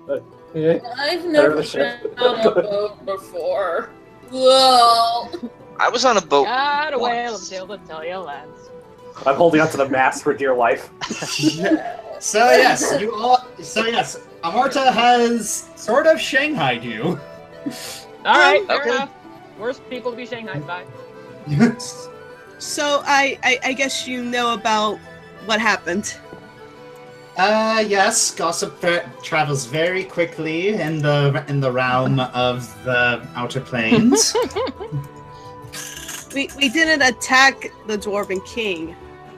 I've never been on a boat before. Whoa! I was on a boat. Gotta wait until the tail lands. I'm holding onto the mast for dear life. So yes, Amarta has sort of shanghaied you. Alright, fair enough. Worst people to be shanghaied by. So I guess you know about what happened. Yes, gossip travels very quickly in the realm of the Outer Planes. We didn't attack the Dwarven King.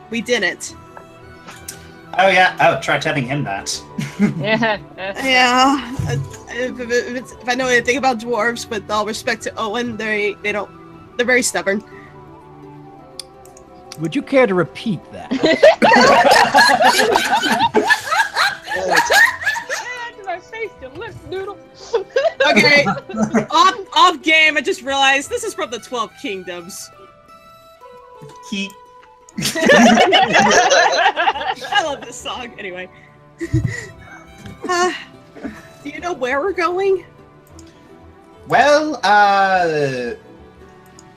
We didn't. Oh yeah. Oh, try telling him that. Yeah. Yeah. If I know anything about dwarves, with all respect to Owen, they're very stubborn. Would you care to repeat that? My face to lift noodle. Okay. off game, I just realized this is from the 12 Kingdoms. I love this song. Anyway. Do you know where we're going? Well,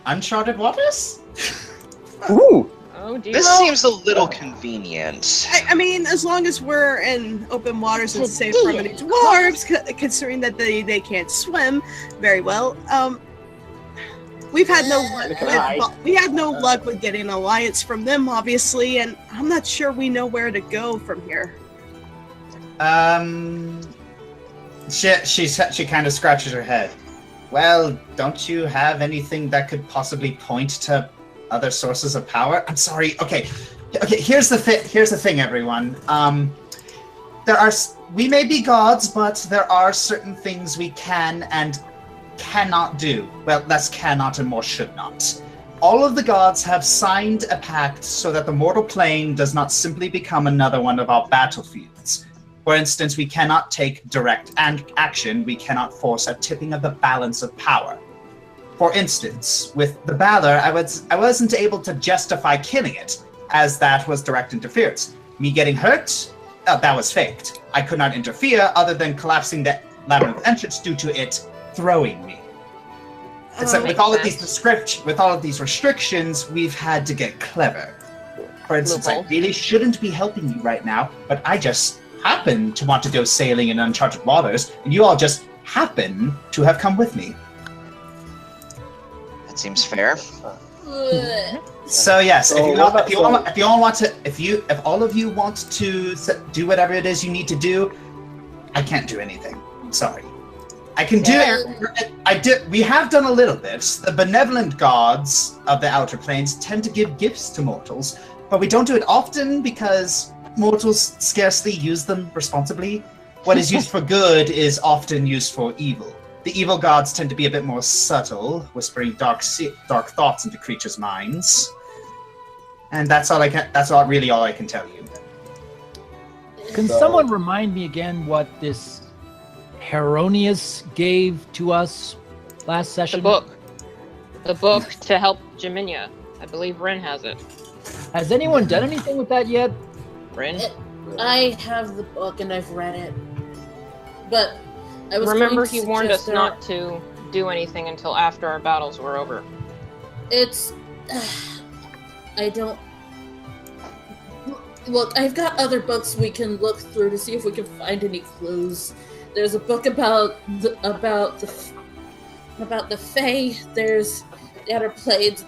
uncharted waters? Ooh! Oh dear. This seems a little convenient. I mean, as long as we're in open waters and safe from any dwarves, considering that they can't swim very well. We've had no luck with getting an alliance from them, obviously, and I'm not sure we know where to go from here. She kind of scratches her head. Well, don't you have anything that could possibly point to other sources of power? I'm sorry. Okay. Here's the thing, everyone. We may be gods, but there are certain things we can and cannot do. Well, less cannot and more should not. All of the gods have signed a pact so that the mortal plane does not simply become another one of our battlefields. For instance, we cannot take direct action. We cannot force a tipping of the balance of power. For instance, with the Balor, I wasn't able to justify killing it, as that was direct interference. Me getting hurt? That was faked. I could not interfere other than collapsing the labyrinth entrance due to it throwing me. So with all of these restrictions, we've had to get clever. For instance, I really shouldn't be helping you right now, but I just happen to want to go sailing in uncharted waters, and you all just happen to have come with me. That seems fair. So yes, if all of you want to do whatever it is you need to do, I can't do anything. I'm sorry. I can do it. We have done a little bit. The benevolent gods of the Outer Planes tend to give gifts to mortals, but we don't do it often because mortals scarcely use them responsibly. What is used for good is often used for evil. The evil gods tend to be a bit more subtle, whispering dark thoughts into creatures' minds. And that's really all I can tell you. Can someone remind me again what this Heronius gave to us last session? The book to help Jaminia. I believe Rin has it. Has anyone done anything with that yet? Rin? I have the book and I've read it. But I was Remember he warned us not to do anything until after our battles were over. It's... I don't... Look, I've got other books we can look through to see if we can find any clues. There's a book about the Fae. There's the Outer Planes.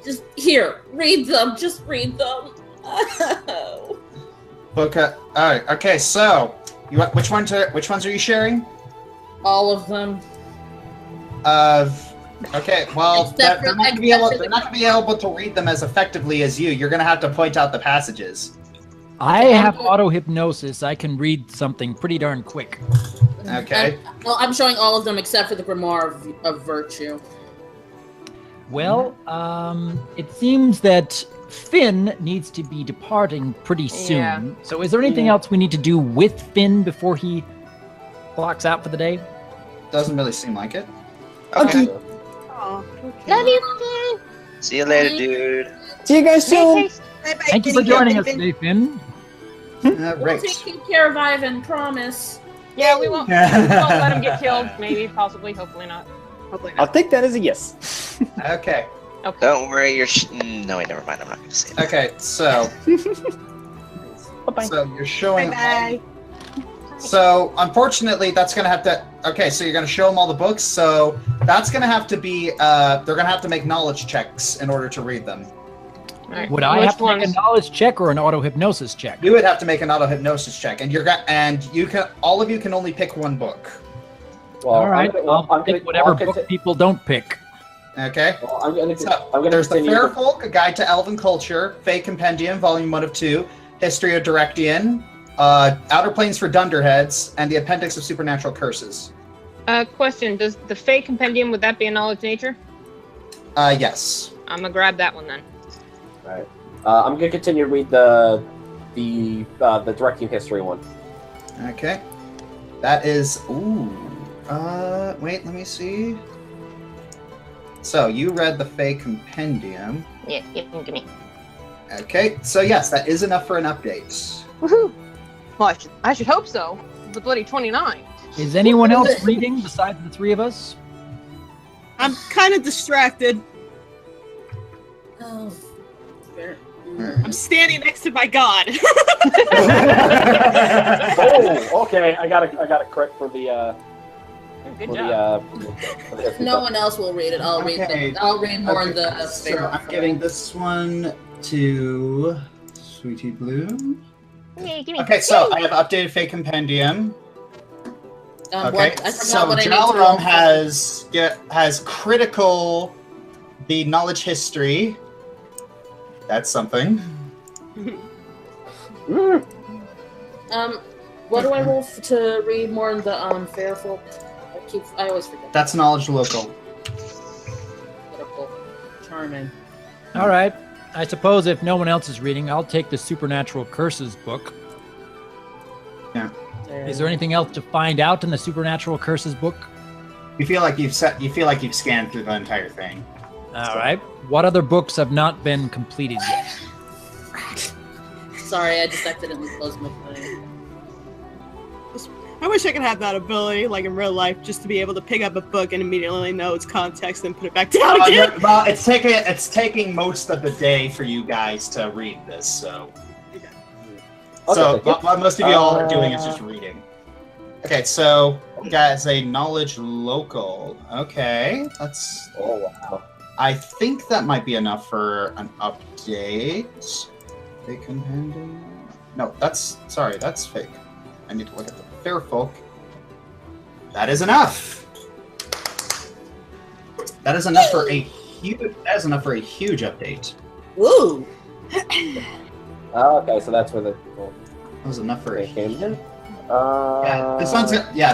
Just here, read them. Just read them. Book. Okay. So, which ones are you sharing? All of them. Okay. Well, they're not going to be able to read them as effectively as you. You're going to have to point out the passages. I have auto-hypnosis. I can read something pretty darn quick. Okay. Well, I'm showing all of them except for the Grimoire of Virtue. Well, it seems that Finn needs to be departing pretty soon. Yeah. So is there anything else we need to do with Finn before he clocks out for the day? Doesn't really seem like it. Okay. Oh, okay. Love you, Finn! See you later, dude. See you guys soon! Thank you for joining us today, Finn. We'll take care of Ivan, promise. Yeah, we won't let him get killed. Maybe, possibly, hopefully not. Hopefully I'll not. take that as a yes. Okay. Okay. Don't worry, no, wait, never mind. I'm not going to say that. Okay, so Bye-bye. so you're showing. Bye. So unfortunately, that's gonna have to. Okay, so you're gonna show them all the books. So that's gonna have to be. They're gonna have to make knowledge checks in order to read them. All right. Would I Which have to make a ones? knowledge check or an auto hypnosis check? You would have to make an auto hypnosis check, and you can. All of you can only pick one book. Well, All right, I'll pick whatever I'll book people don't pick. Okay. Well, I'm gonna So there's the continue. Fair Folk, A Guide to Elven Culture, Fey Compendium, Volume 1 of 2, History of Directian, Outer Planes for Dunderheads, and the Appendix of Supernatural Curses. Question: does the Fey Compendium, would that be a knowledge nature? Yes. I'm gonna grab that one then. All right. I'm gonna continue to read the directing history one. Okay. That is. Ooh. Wait. Let me see. So you read the Fey Compendium. Yeah, give me. Okay. So yes, that is enough for an update. Woohoo! Well, I should hope so. The bloody 29. Is anyone else reading besides the three of us? I'm kind of distracted. Oh, fair. I'm standing next to my god. Oh, okay. I got a crit for the Good for job. the If no one else will read it, I'll read Okay. it. I'll read more in the. So I'm giving this one to Sweetie Bloom. Yay, give me. Okay, so I have updated Fey Compendium. Okay, What? I forgot so what I need to Jalaram roll. has critical the knowledge history. That's something. What do I roll to read more in the fair folk? I always forget. That's knowledge local. Critical. Charming. All right. I suppose if no one else is reading, I'll take the Supernatural Curses book. Is there anything else to find out in the Supernatural Curses book? You feel like you've scanned through the entire thing. All right. What other books have not been completed yet? Sorry, I just accidentally closed my phone. I wish I could have that ability, like in real life, just to be able to pick up a book and immediately know its context and put it back down again. Well, it's taking most of the day for you guys to read this, so. So what most of you all are doing is just reading. Okay, so guys, a knowledge local. Okay, that's. Oh wow. I think that might be enough for an update. Fake compendium. No, that's fake. I need to look at the fair folk. That is enough. That is enough for a huge. That is enough for a huge update. Woo! Okay, so that's where the That was enough for a came in.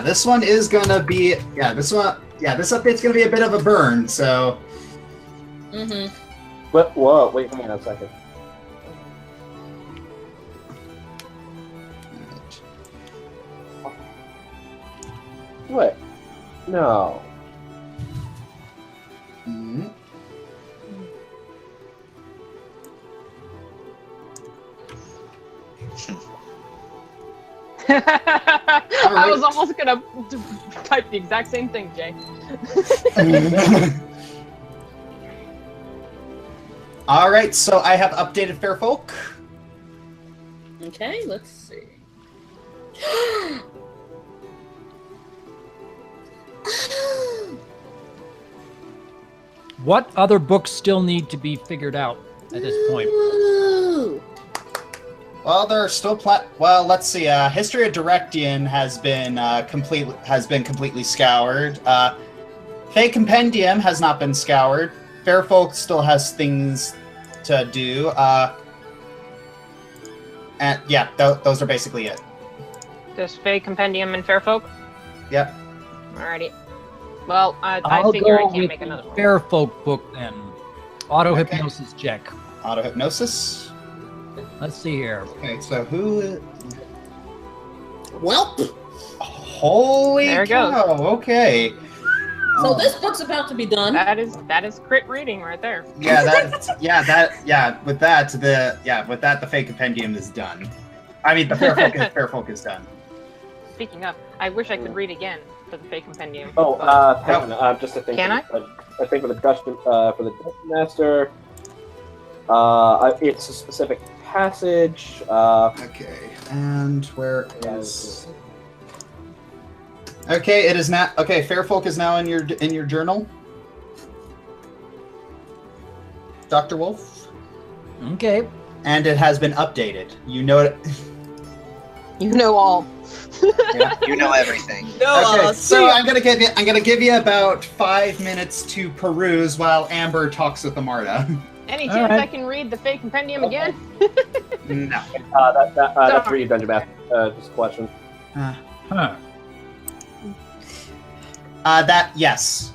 This one is gonna be. This update's gonna be a bit of a burn. So. Mm-hmm. But whoa, wait for me a second. What? No. Mhm. I was almost gonna type the exact same thing, Jay. All right, so I have updated fair folk. Okay, let's see. What other books still need to be figured out at this point? Ooh. Well, there are still well, let's see. History of Directian has been completely scoured. Fey Compendium has not been scoured. Fair Folk still has things to do. And yeah, those are basically it. Just Fey Compendium and Fairfolk? Yep. Alrighty. Well, I I'll figure I go can't with make another the one. Fair Folk book then. Auto hypnosis check. Auto hypnosis. Let's see here. Okay, so who? Welp. Holy There it goes. cow! Okay. So this book's about to be done. That is crit reading right there. With that, the Fey Compendium is done. I mean, the Fair Folk is done. speaking of, I wish I could read again for the Fey Compendium. Oh, hang on. Just a thing. Can I? I think for the Dungeon Master, it's a specific passage. Okay, and where is? Okay, it is now. Okay, Fairfolk is now in your journal. Dr. Wolf. Okay. And it has been updated. You know it. You know all. Yeah. You know everything. Okay, so I'm gonna give you about 5 minutes to peruse while Amber talks with Amarta. Any All chance right. I can read the Fey Compendium again? No. That's for you, Dungeon Master. Just a question. Huh. Yes.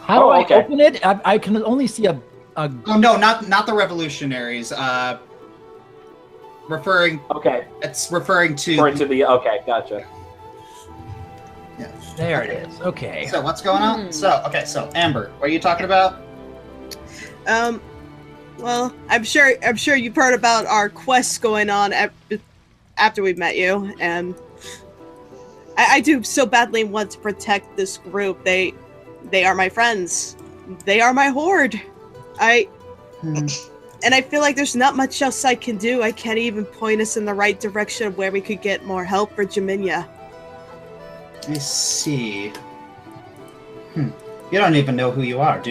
How do okay. I open it? I can only see a. Oh no, not the revolutionaries. Referring. Okay. It's referring to. Okay, gotcha. Yeah. There it is. Okay. So what's going on? So Amber, what are you talking about? Well, I'm sure you've heard about our quests going on after we met you, and I do so badly want to protect this group. They are my friends. They are my horde. And I feel like there's not much else I can do. I can't even point us in the right direction of where we could get more help for Jaminia. I see. You don't even know who you are, do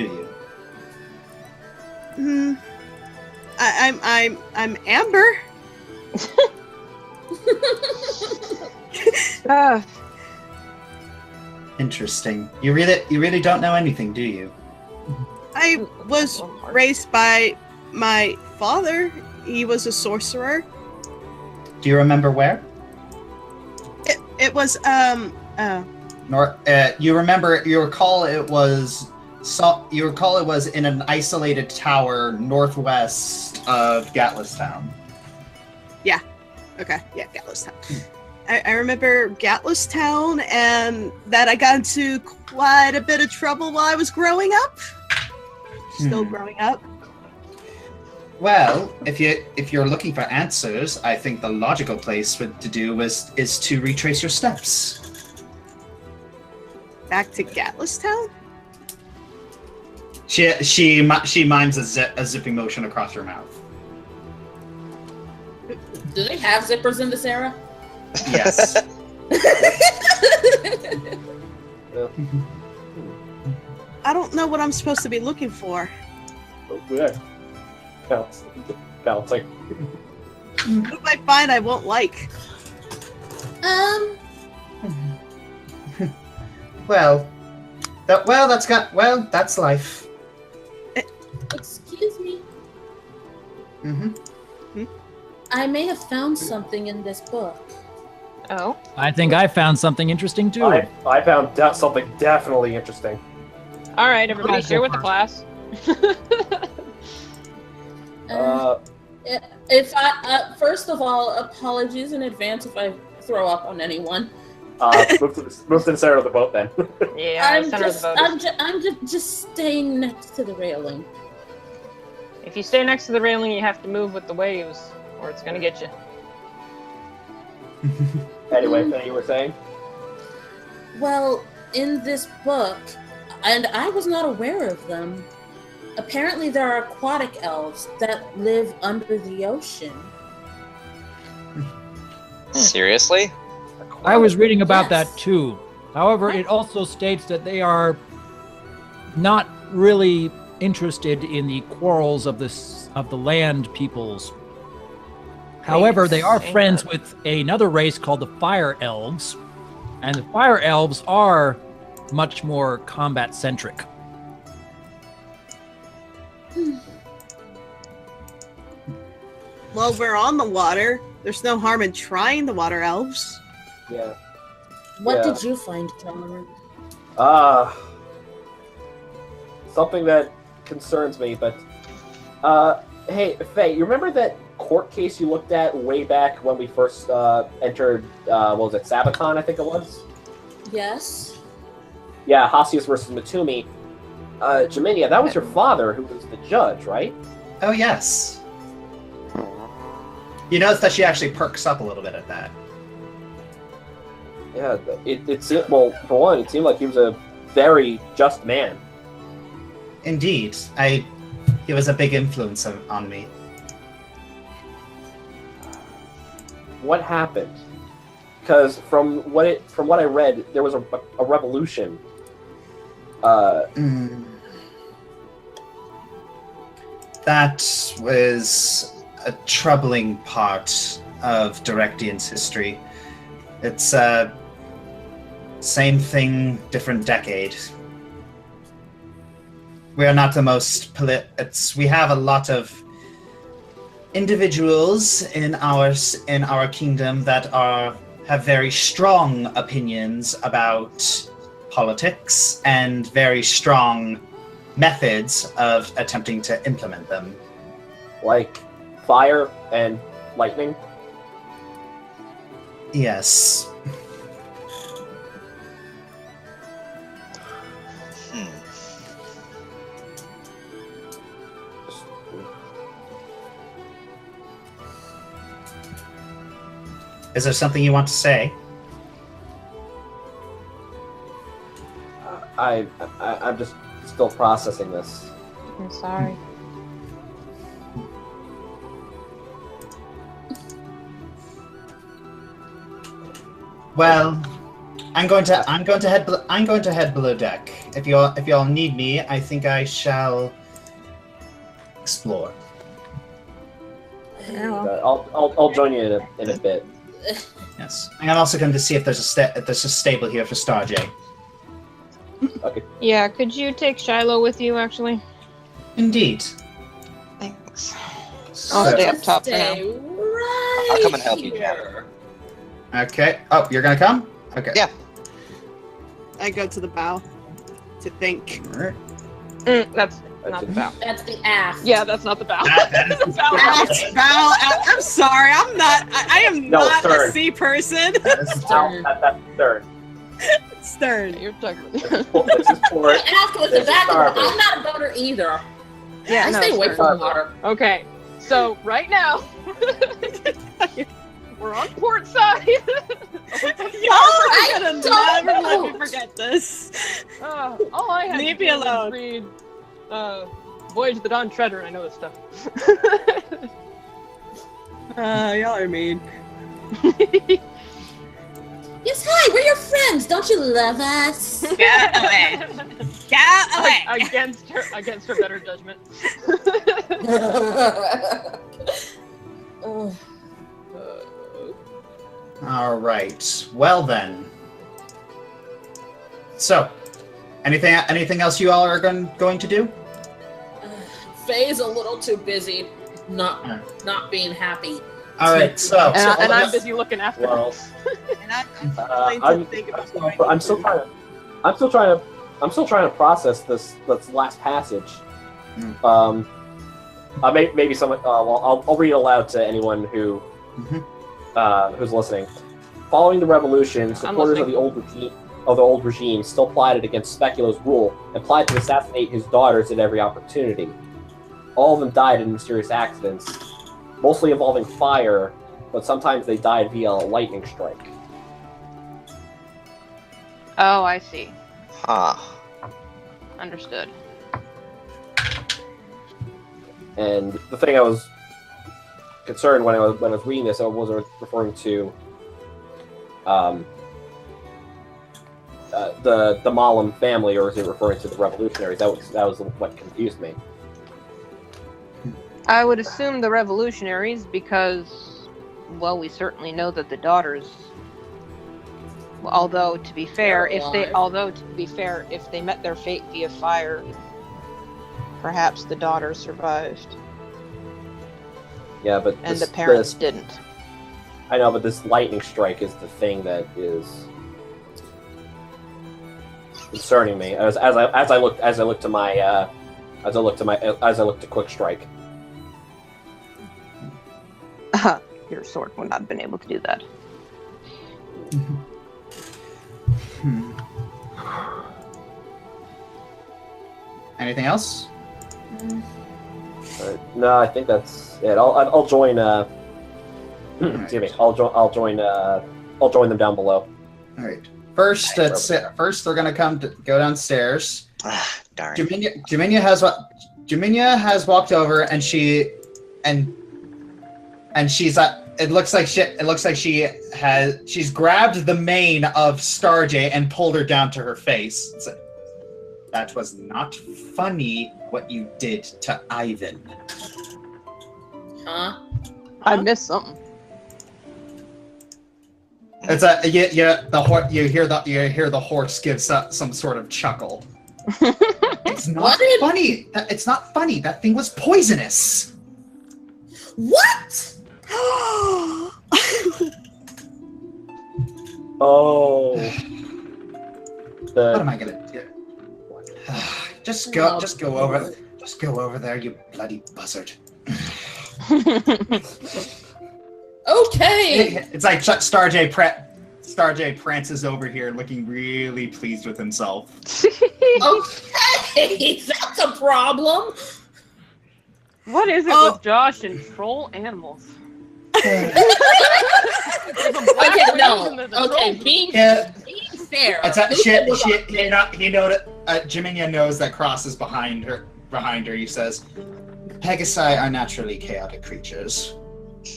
you? I'm Amber. Interesting. You really don't know anything, do you? I was raised by my father. He was a sorcerer. Do you remember where? It was You recall it was in an isolated tower northwest of Gatlistown. Okay, yeah, Gatlistown. I remember Gatlistown, and that I got into quite a bit of trouble while I was growing up. Still growing up. Well, if you're looking for answers, I think the logical place to do is to retrace your steps. Back to Gatlistown? She mimes a zipping motion across her mouth. Do they have zippers in this era? Yes. I don't know what I'm supposed to be looking for. Yeah. Balancing. What if I find I won't like? That's life. Excuse me. Mm-hmm. I may have found something in this book. Oh? I think I found something interesting too. I found something definitely interesting. All right, everybody, I'll share go with the class. If I first of all, apologies in advance if I throw up on anyone. Move to the center of the boat then. Yeah, the center of the boat. I'm just staying next to the railing. If you stay next to the railing, you have to move with the waves, or it's gonna get you. Anyway, so you were saying? Well, in this book, and I was not aware of them, apparently there are aquatic elves that live under the ocean. Seriously? I was reading about Yes. that too. However, it also states that they are not really interested in the quarrels of the land peoples. However, they are friends with another race called the Fire Elves, and the Fire Elves are much more combat centric. Well, we're on the water. There's no harm in trying the water elves. Yeah. What Yeah. did you find, Cameron? Something that concerns me, but hey, Faye, you remember that court case you looked at way back when we first entered, what was it, Sabaton, I think it was? Yes. Yeah, Hasius versus Matumi. Jaminia, that was your father who was the judge, right? Oh yes. You notice that she actually perks up a little bit at that. Yeah, it seemed, well, for one, it seemed like he was a very just man. Indeed, he was a big influence on me. What happened? Because from what I read, there was a revolution. That was a troubling part of Directian's history. It's same thing, different decade. We are not the most we have a lot of individuals in our kingdom that have very strong opinions about politics and very strong methods of attempting to implement them. Like fire and lightning? Yes. Is there something you want to say? I'm just still processing this. I'm sorry. Well, I'm going to head below deck. If y'all need me, I think I shall explore. I'll join you in a bit. Yes, and I'm also going to see if there's a stable here for Starjay. Okay. Yeah, could you take Shiloh with you, actually? Indeed. Thanks. I'll stay up top for now. Right I'll come and help you, here. Okay. Oh, you're gonna come? Okay. Yeah. I go to the bow to think. Alright. That's not the bow. That's the aft. Yeah, that's not the bow. That is the bow. Aft, bow. I'm sorry. I'm not. I am No, not stern. a sea person. That is the Stern. That's third. Stern. You're talking. This is port. Aft was This the is back. starboard. I'm not a boater either. Yeah, I no, stay away sure. from the water. Okay, so right now we're on port side. Y'all are gonna don't never let me know. forget this. All I had Leave to me do was alone. read Voyage of the Dawn Treader, and I know this stuff. Y'all are mean. Yes, hi, we're your friends. Don't you love us? Get away. Get away. against her better judgment. Oh. All right. Well then. So, anything else you all are going to do? Faye's a little too busy not being happy. All right. So, And I'm busy looking after Well, And I'm trying to think about going I'm still trying to process this last passage. Maybe someone. Well, I'll read it aloud to anyone who's listening. Following the revolution, supporters of the old regime still plotted against Speculo's rule and plotted to assassinate his daughters at every opportunity. All of them died in mysterious accidents, mostly involving fire, but sometimes they died via a lightning strike. Oh, I see. Huh. Understood. And the thing I was concerned when I was reading this, I wasn't referring to the Malam family, or is it referring to the revolutionaries? That was what confused me. I would assume the revolutionaries because, well, we certainly know that the daughters. Although to be fair, if they met their fate via fire, perhaps the daughters survived. Yeah, but And the parents didn't. I know, but this lightning strike is the thing that is concerning me. As I look to quick strike. Your sword would not have been able to do that. Anything else? No, I think that's it. I'll join. Excuse me. I'll join them down below. All right. First, they're gonna go downstairs. Darn. Jaminia has walked over, and she's. It looks like she's grabbed the mane of Starjay and pulled her down to her face. That was not funny what you did to Ivan. Huh? I missed something. It's you hear the horse give some sort of chuckle. It's not funny. It's not funny. That thing was poisonous. What? Oh. What am I gonna do? Just go over there, you bloody buzzard. Okay. It's like Starjay prances over here, looking really pleased with himself. Okay, that's a problem. What is it with Josh and troll animals? Okay, no. Okay, being fair. He noted. Jaminia knows that Cross is behind her. He says, "Pegasi are naturally chaotic creatures,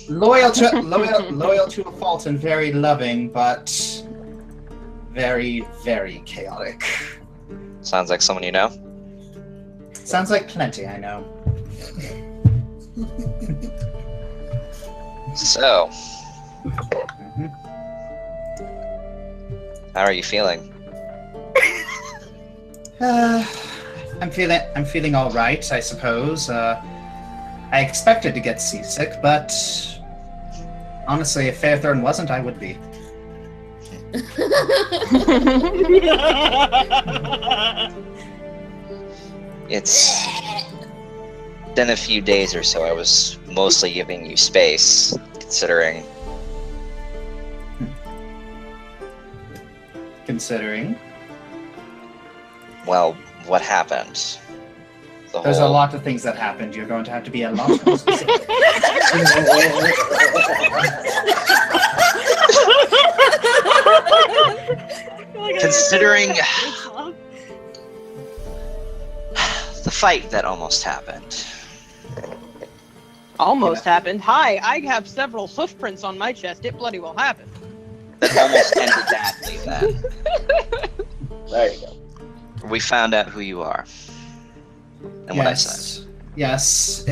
loyal to a fault and very loving, but very, very chaotic." Sounds like someone you know. Sounds like plenty I know. So, how are you feeling? I'm feeling all right, I suppose. I expected to get seasick, but honestly, if Fairthorn wasn't, I would be. It's been a few days or so. I was mostly giving you space, considering. Well, what happened? There's a lot of things that happened. You're going to have to be a lot more specific. Considering the fight that almost happened. Almost happened. Hi, I have several hoof prints on my chest. It bloody well happened. That almost ended badly then. There you go. We found out who you are. And what I said. Yes,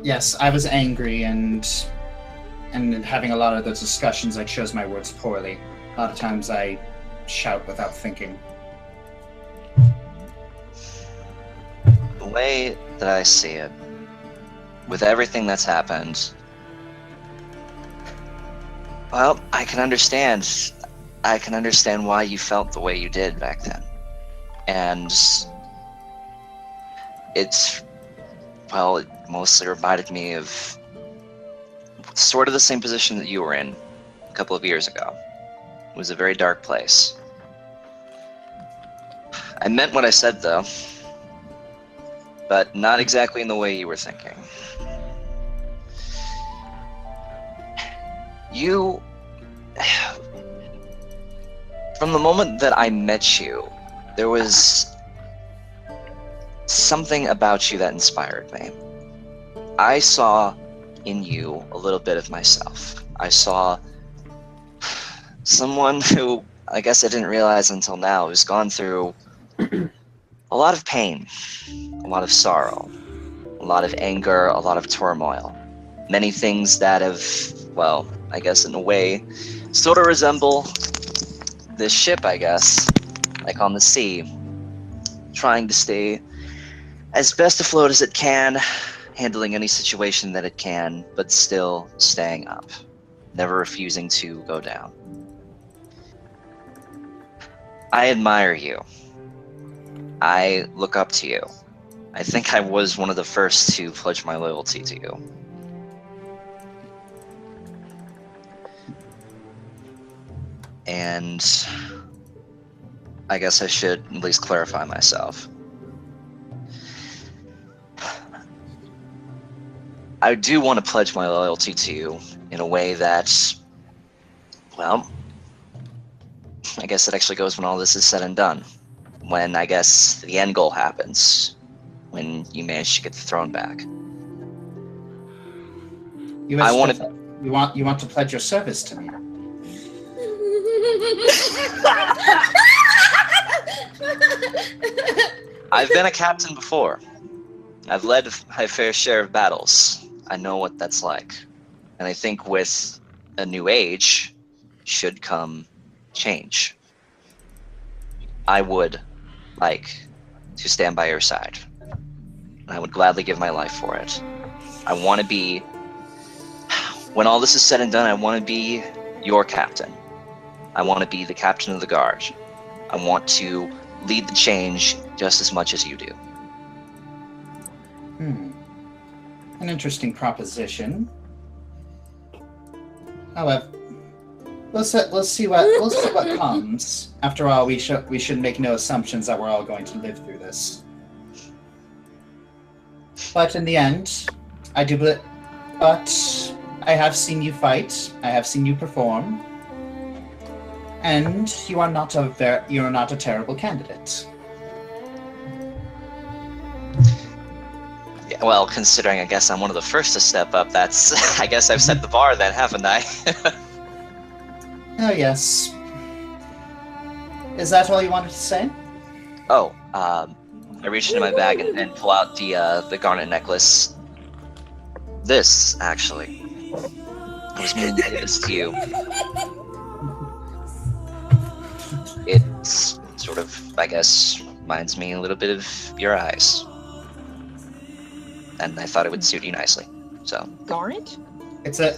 yes, I was angry and having a lot of those discussions, I chose my words poorly. A lot of times I shout without thinking. The way that I see it, with everything that's happened, well, I can understand. I can understand why you felt the way you did back then. And it mostly reminded me of sort of the same position that you were in a couple of years ago. It was a very dark place. I meant what I said, though, but not exactly in the way you were thinking. You... From the moment that I met you, there was something about you that inspired me. I saw in you a little bit of myself. I saw someone who, I guess I didn't realize until now, who's gone through a lot of pain, a lot of sorrow, a lot of anger, a lot of turmoil. Many things that have, well, I guess in a way, sort of resemble this ship, I guess, like on the sea, trying to stay as best afloat as it can, handling any situation that it can, but still staying up, never refusing to go down. I admire you. I look up to you. I think I was one of the first to pledge my loyalty to you. And I guess I should at least clarify myself. I do want to pledge my loyalty to you in a way that Well, I guess it actually goes when all this is said and done. When, I guess, the end goal happens. When you manage to get the throne back. You want to pledge your service to me? I've been a captain before. I've led my fair share of battles. I know what that's like. And I think with a new age should come change. I would like to stand by your side. I would gladly give my life for it. I want to be, when all this is said and done, I want to be your captain. I want to be the captain of the guard. I want to lead the change just as much as you do. An interesting proposition. However, let's see what comes. After all, we should make no assumptions that we're all going to live through this. But in the end, I do believe. But I have seen you fight. I have seen you perform, and you are not a terrible candidate. Yeah, well, considering I guess I'm one of the first to step up, that's I guess I've set the bar then, haven't I? Oh yes. Is that all you wanted to say? Oh, I reach into my bag and pull out the garnet necklace. This, actually. I was meaning to give this to you. It's sort of, I guess, reminds me a little bit of your eyes. And I thought it would suit you nicely. So. Garnet? It's a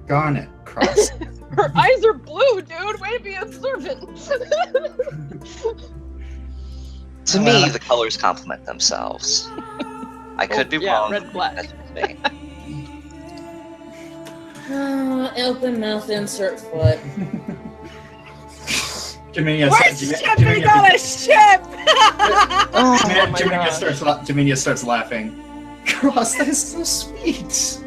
garnet cross. Her eyes are blue, dude. Way to be observant. To me, the colors complement themselves. I could be wrong. Red, black. Open mouth, insert foot. We're stepping on a ship! Jaminia starts laughing. Cross, that is so sweet.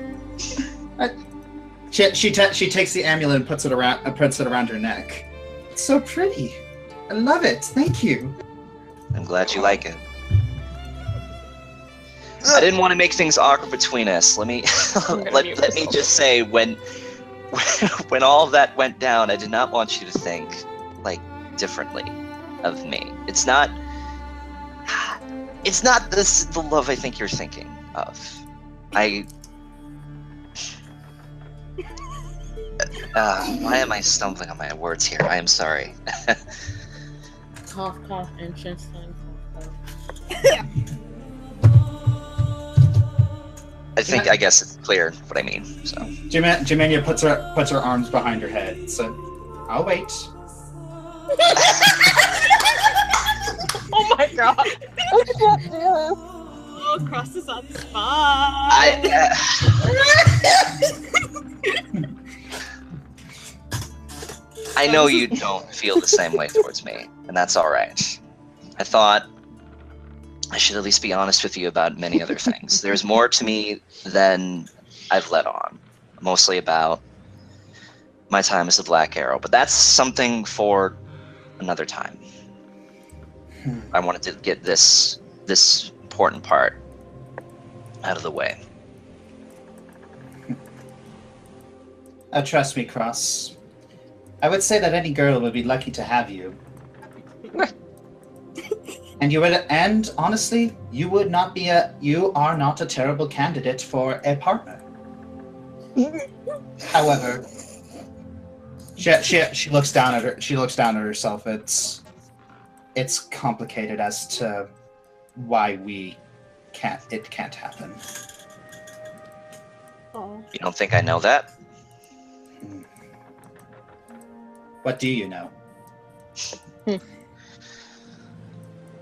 She takes the amulet and puts it around her neck. It's so pretty. I love it. Thank you. I'm glad you like it. I didn't want to make things awkward between us. Let me let me just say when all that went down, I did not want you to think differently of me. It's not the love I think you're thinking of. Why am I stumbling on my words here? I am sorry. Cough, cough, entrance time. I guess it's clear what I mean. So Jaminia puts her arms behind her head. So I'll wait. Oh my god! Oh, Cross is on the spot. I know you don't feel the same way towards me, and that's all right. I thought I should at least be honest with you about many other things. There's more to me than I've let on, mostly about my time as the Black Arrow, but that's something for another time. I wanted to get this important part out of the way. Trust me, Cross. I would say that any girl would be lucky to have you. And honestly, you are not a terrible candidate for a partner. However, she looks down at herself. It's complicated as to why it can't happen. Oh. You don't think I know that? What do you know?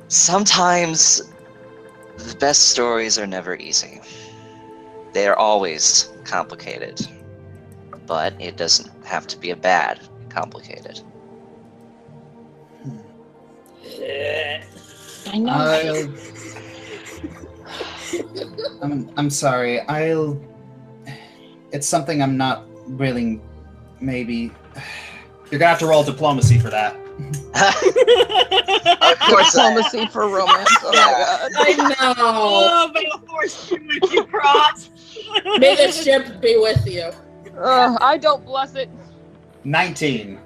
Sometimes the best stories are never easy. They are always complicated. But it doesn't have to be a bad complicated. I know. I'm sorry. It's something I'm not willing maybe you're gonna have to roll diplomacy for that. Of course, Diplomacy for romance. Oh my god. I know. Oh, may the force be with you, Cross. May the ship be with you. I don't bless it. 19.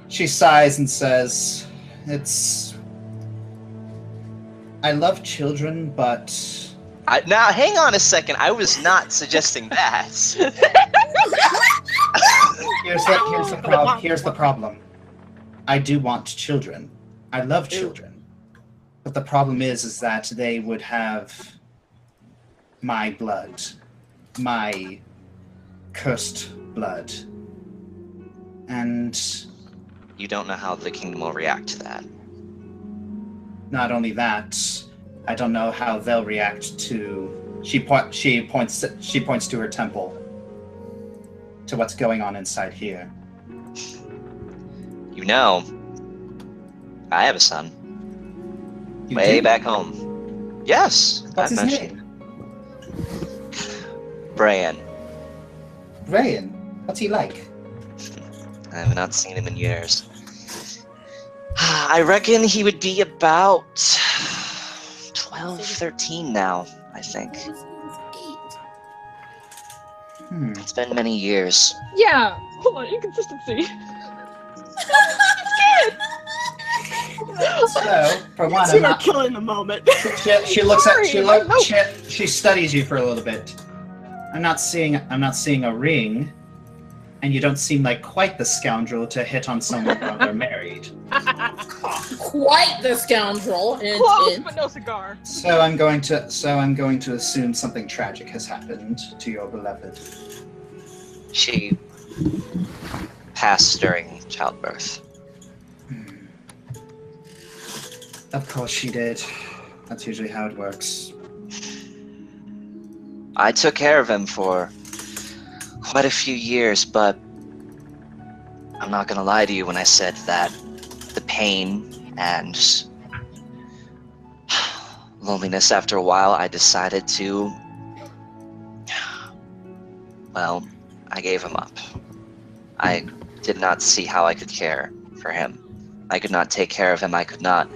She sighs and says, I love children, but... Now, hang on a second. I was not suggesting that. Here's the problem. I do want children. I love children. But the problem is that they would have my blood. My cursed blood. And... You don't know how the kingdom will react to that. Not only that, I don't know how they'll react to... She points to her temple. To what's going on inside here. You know, I have a son. You Way do? back home. Yes. What's I've his mentioned. name? Brian. Rayan. What's he like? I have not seen him in years. I reckon he would be about 12, 13 now, I think. It's been many years. Yeah. Hold on. Inconsistency. So, for one, You are killing the moment. she looks at she studies you for a little bit. I'm not seeing a ring, and you don't seem like quite the scoundrel to hit on someone while they're married. Quite the scoundrel. Close, but no cigar. So I'm going to assume something tragic has happened to your beloved. She passed during childbirth. Of course she did. That's usually how it works. I took care of him for quite a few years, but I'm not gonna lie to you when I said that the pain and loneliness after a while, I decided to, well, I gave him up. I did not see how I could care for him. I could not take care of him. I could not.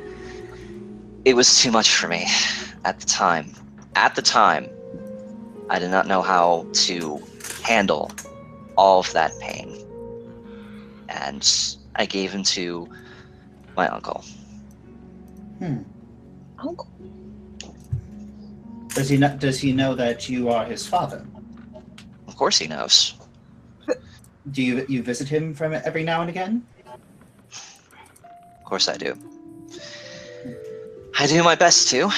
It was too much for me at the time. At the time, I did not know how to handle all of that pain. And I gave him to my uncle. Uncle? Does he know that you are his father? Of course he knows. Do you visit him from every now and again? Of course I do. I do my best to.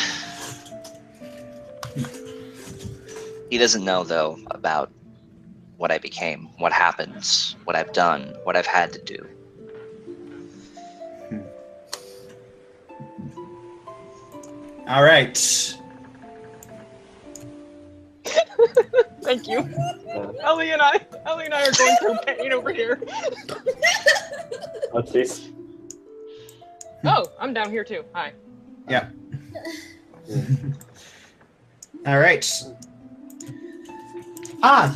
He doesn't know, though, about what I became, what happens, what I've done, what I've had to do. All right. Thank you. Ellie and I are going through pain over here. Oh, jeez. Oh, I'm down here too. Hi. Yeah. All right.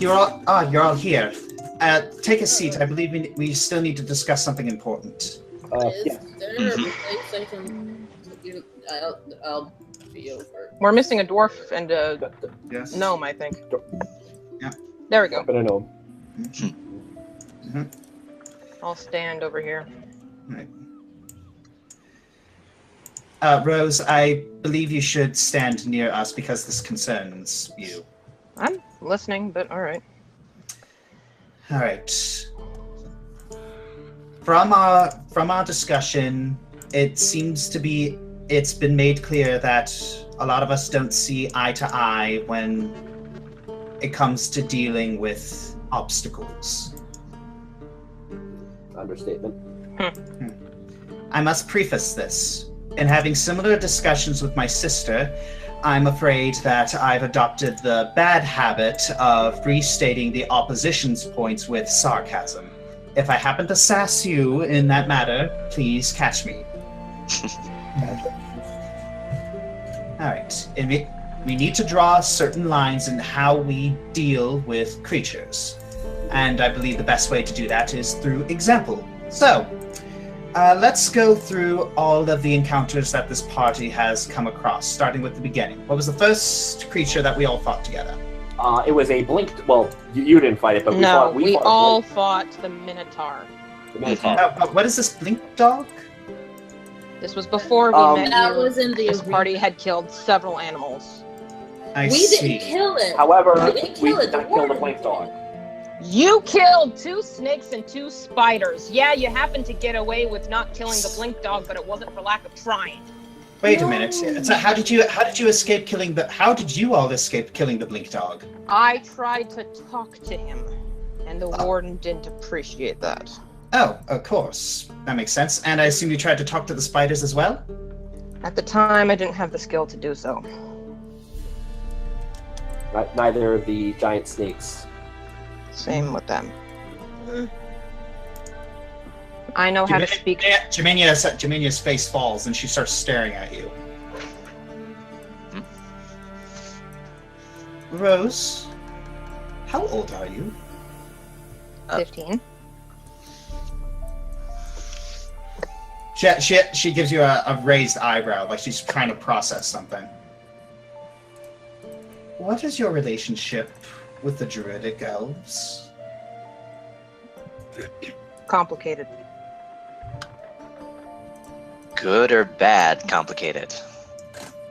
You're all here. Take a seat. I believe we still need to discuss something important. Yeah. Is there a place I can... I'll be over. We're missing a dwarf and a Yes. gnome, I think. Yeah. There we go. But I know. I'll stand over here. Right. Rose, I believe you should stand near us because this concerns you. I'm listening, but all right. All right. From our discussion, it seems to be it's been made clear that a lot of us don't see eye to eye when it comes to dealing with obstacles. Understatement. I must preface this. In having similar discussions with my sister, I'm afraid that I've adopted the bad habit of restating the opposition's points with sarcasm. If I happen to sass you in that matter, please catch me. All right. we need to draw certain lines in how we deal with creatures. And I believe the best way to do that is through example. So, let's go through all of the encounters that this party has come across, starting with the beginning. What was the first creature that we all fought together? It was a blink. Well, you didn't fight it, but we all fought the Minotaur. The Minotaur. What is this blink dog? This was before we met. That was in the This party had killed several animals. I we see. didn't kill it. However, we didn't we kill did it. not kill the blink dog. You killed 2 snakes and 2 spiders. Yeah, you happened to get away with not killing the blink dog, but it wasn't for lack of trying. Wait a minute. So how did you escape killing the? How did you all escape killing the blink dog? I tried to talk to him, and the warden didn't appreciate that. Oh, of course. That makes sense. And I assume you tried to talk to the spiders as well? At the time, I didn't have the skill to do so. Neither of the giant snakes. Same with them. I know how to speak. Jeminia's face falls and she starts staring at you. Rose, how old are you? 15. She gives you a raised eyebrow, like she's trying to process something. What is your relationship with the druidic elves? Complicated. Good or bad complicated?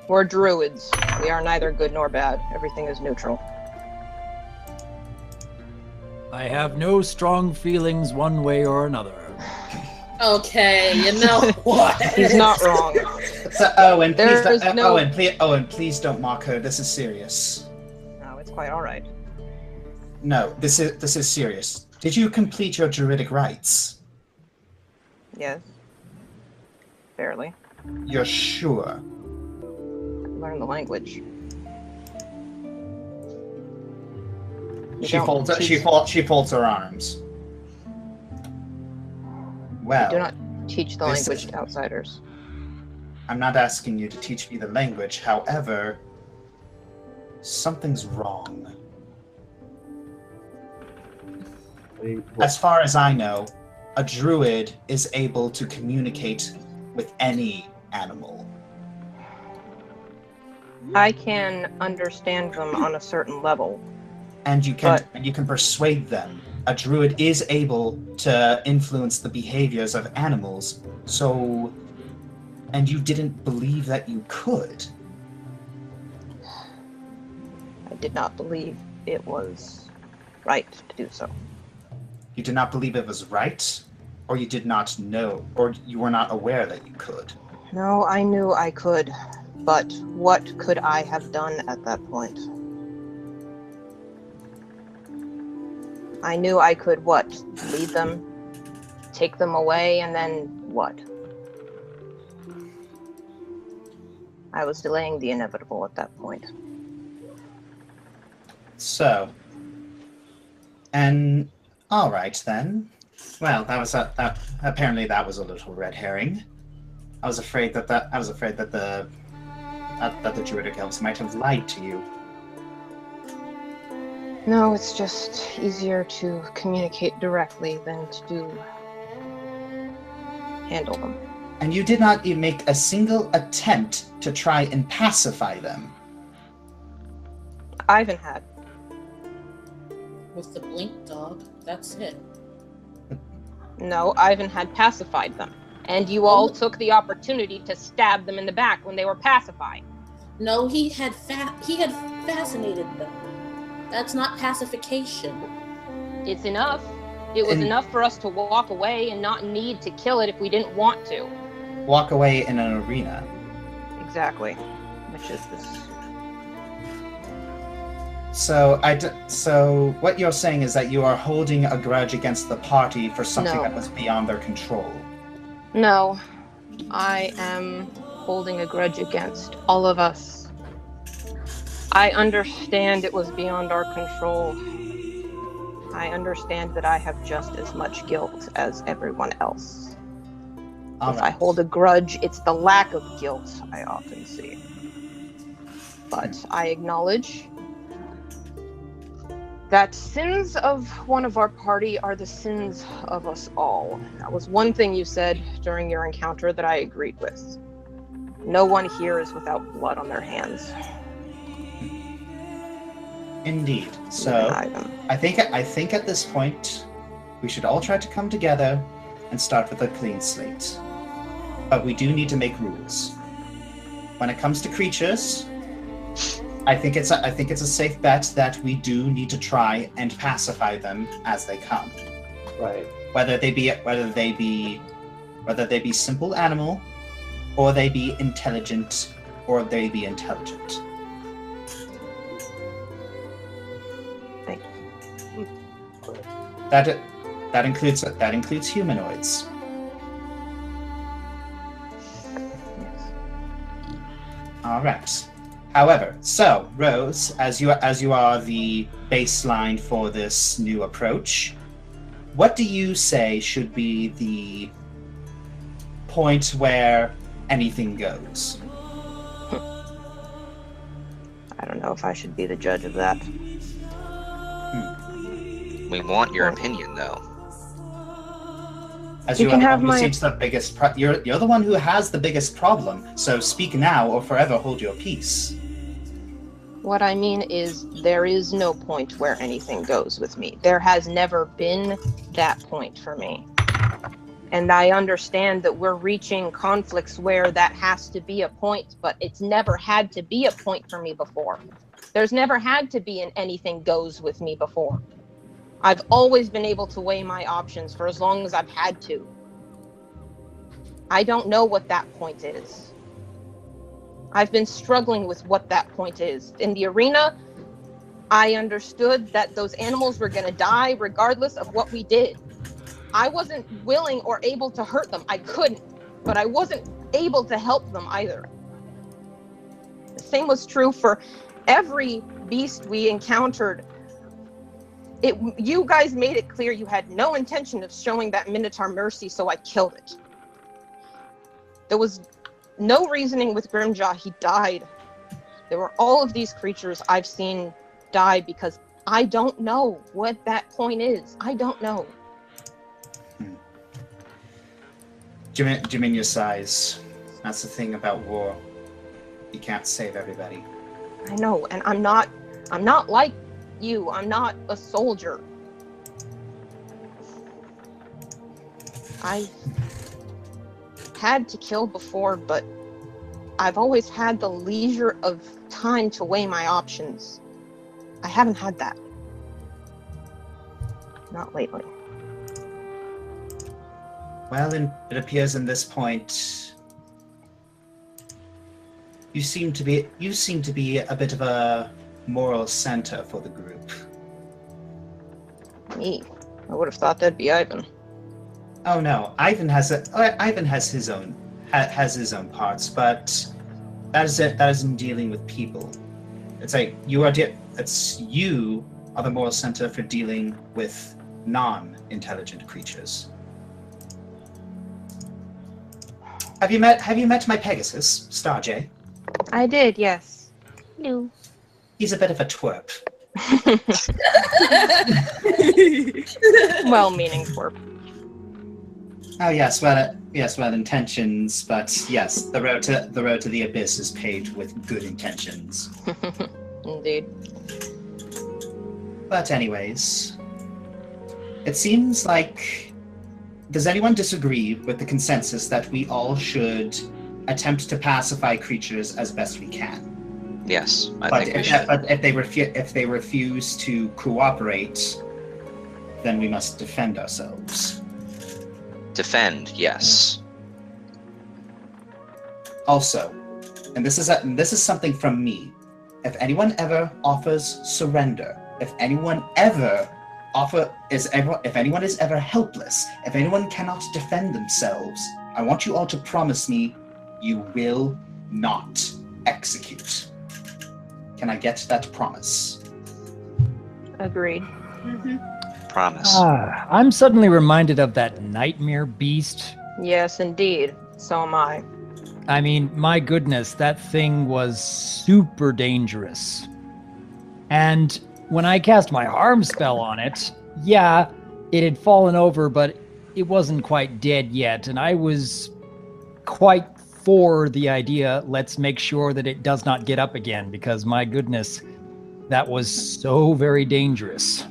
We're druids. We are neither good nor bad. Everything is neutral. I have no strong feelings one way or another. Okay, you know what? He's not wrong. Owen, please don't mock her. This is serious. No, it's quite all right. No, this is serious. Did you complete your druidic rites? Yes. Barely. You're sure? Learn the language. She folds her arms. Well, we do not teach the language to outsiders. I'm not asking you to teach me the language. However, something's wrong. As far as I know, a druid is able to communicate with any animal. I can understand them on a certain level. And you can persuade them. A druid is able to influence the behaviors of animals, and you didn't believe that you could. I did not believe it was right to do so. You did not believe it was right? Or you did not know, or you were not aware that you could? No, I knew I could, but what could I have done at that point? I knew I could, lead them, take them away, and then what? I was delaying the inevitable at that point. So, and all right then. Well, apparently that was a little red herring. I was afraid that the druidic elves might have lied to you. No, it's just easier to communicate directly than to handle them. And you did not even make a single attempt to try and pacify them. Ivan had. With the blink dog, that's it. No, Ivan had pacified them. And you all took the opportunity to stab them in the back when they were pacified. No, he had fascinated them. That's not pacification. It's enough. It was enough for us to walk away and not need to kill it if we didn't want to. Walk away in an arena. Exactly. Which is this. So what you're saying is that you are holding a grudge against the party for something that was beyond their control. No. I am holding a grudge against all of us. I understand it was beyond our control. I understand that I have just as much guilt as everyone else. If I hold a grudge, it's the lack of guilt I often see. but I acknowledge that sins of one of our party are the sins of us all. That was one thing you said during your encounter that I agreed with. No one here is without blood on their hands. Indeed. So, I think at this point, we should all try to come together and start with a clean slate. But we do need to make rules. When it comes to creatures, I think it's a safe bet that we do need to try and pacify them as they come. Right. Whether they be simple animal, or they be intelligent, or they be intelligent. That includes humanoids. All right. However, so Rose, as you are the baseline for this new approach, what do you say should be the point where anything goes? I don't know if I should be the judge of that. We want your opinion, though. As you are the biggest you're the one who has the biggest problem, so speak now or forever hold your peace. What I mean is, there is no point where anything goes with me. There has never been that point for me. And I understand that we're reaching conflicts where that has to be a point, but it's never had to be a point for me before. There's never had to be an anything goes with me before. I've always been able to weigh my options for as long as I've had to. I don't know what that point is. I've been struggling with what that point is. In the arena, I understood that those animals were going to die regardless of what we did. I wasn't willing or able to hurt them. I couldn't, but I wasn't able to help them either. The same was true for every beast we encountered. You guys made it clear you had no intention of showing that Minotaur mercy, so I killed it. There was no reasoning with Grimjaw. He died. There were all of these creatures I've seen die because I don't know what that point is. I don't know. Diminish size. That's the thing about war. You can't save everybody. I know, and I'm not like you. I'm not a soldier. I had to kill before, but I've always had the leisure of time to weigh my options. I haven't had that. Not lately. Well, it appears in this point you seem to be a bit of a moral center for the group. Me? I would have thought that'd be Ivan. Oh no, Ivan has his own parts, but that is in dealing with people. It's like you are the moral center for dealing with non-intelligent creatures. Have you met my Pegasus, Starjay? I did, yes. No. He's a bit of a twerp. Well-meaning twerp. Oh yes, well intentions, but yes, the road to the abyss is paved with good intentions. Indeed. But anyways, it seems like, does anyone disagree with the consensus that we all should attempt to pacify creatures as best we can? Yes, I think we should. But if they refuse to cooperate, then we must defend ourselves. Defend, yes. Also, and this is something from me. If anyone ever offers surrender, if anyone is ever helpless, if anyone cannot defend themselves, I want you all to promise me you will not execute. Can I get that promise? Agreed. Mm-hmm. Promise. I'm suddenly reminded of that nightmare beast. Yes, indeed. So am I. I mean, my goodness, that thing was super dangerous. And when I cast my harm spell on it, yeah, it had fallen over, but it wasn't quite dead yet. And I was quite for the idea, let's make sure that it does not get up again, because my goodness, that was so very dangerous.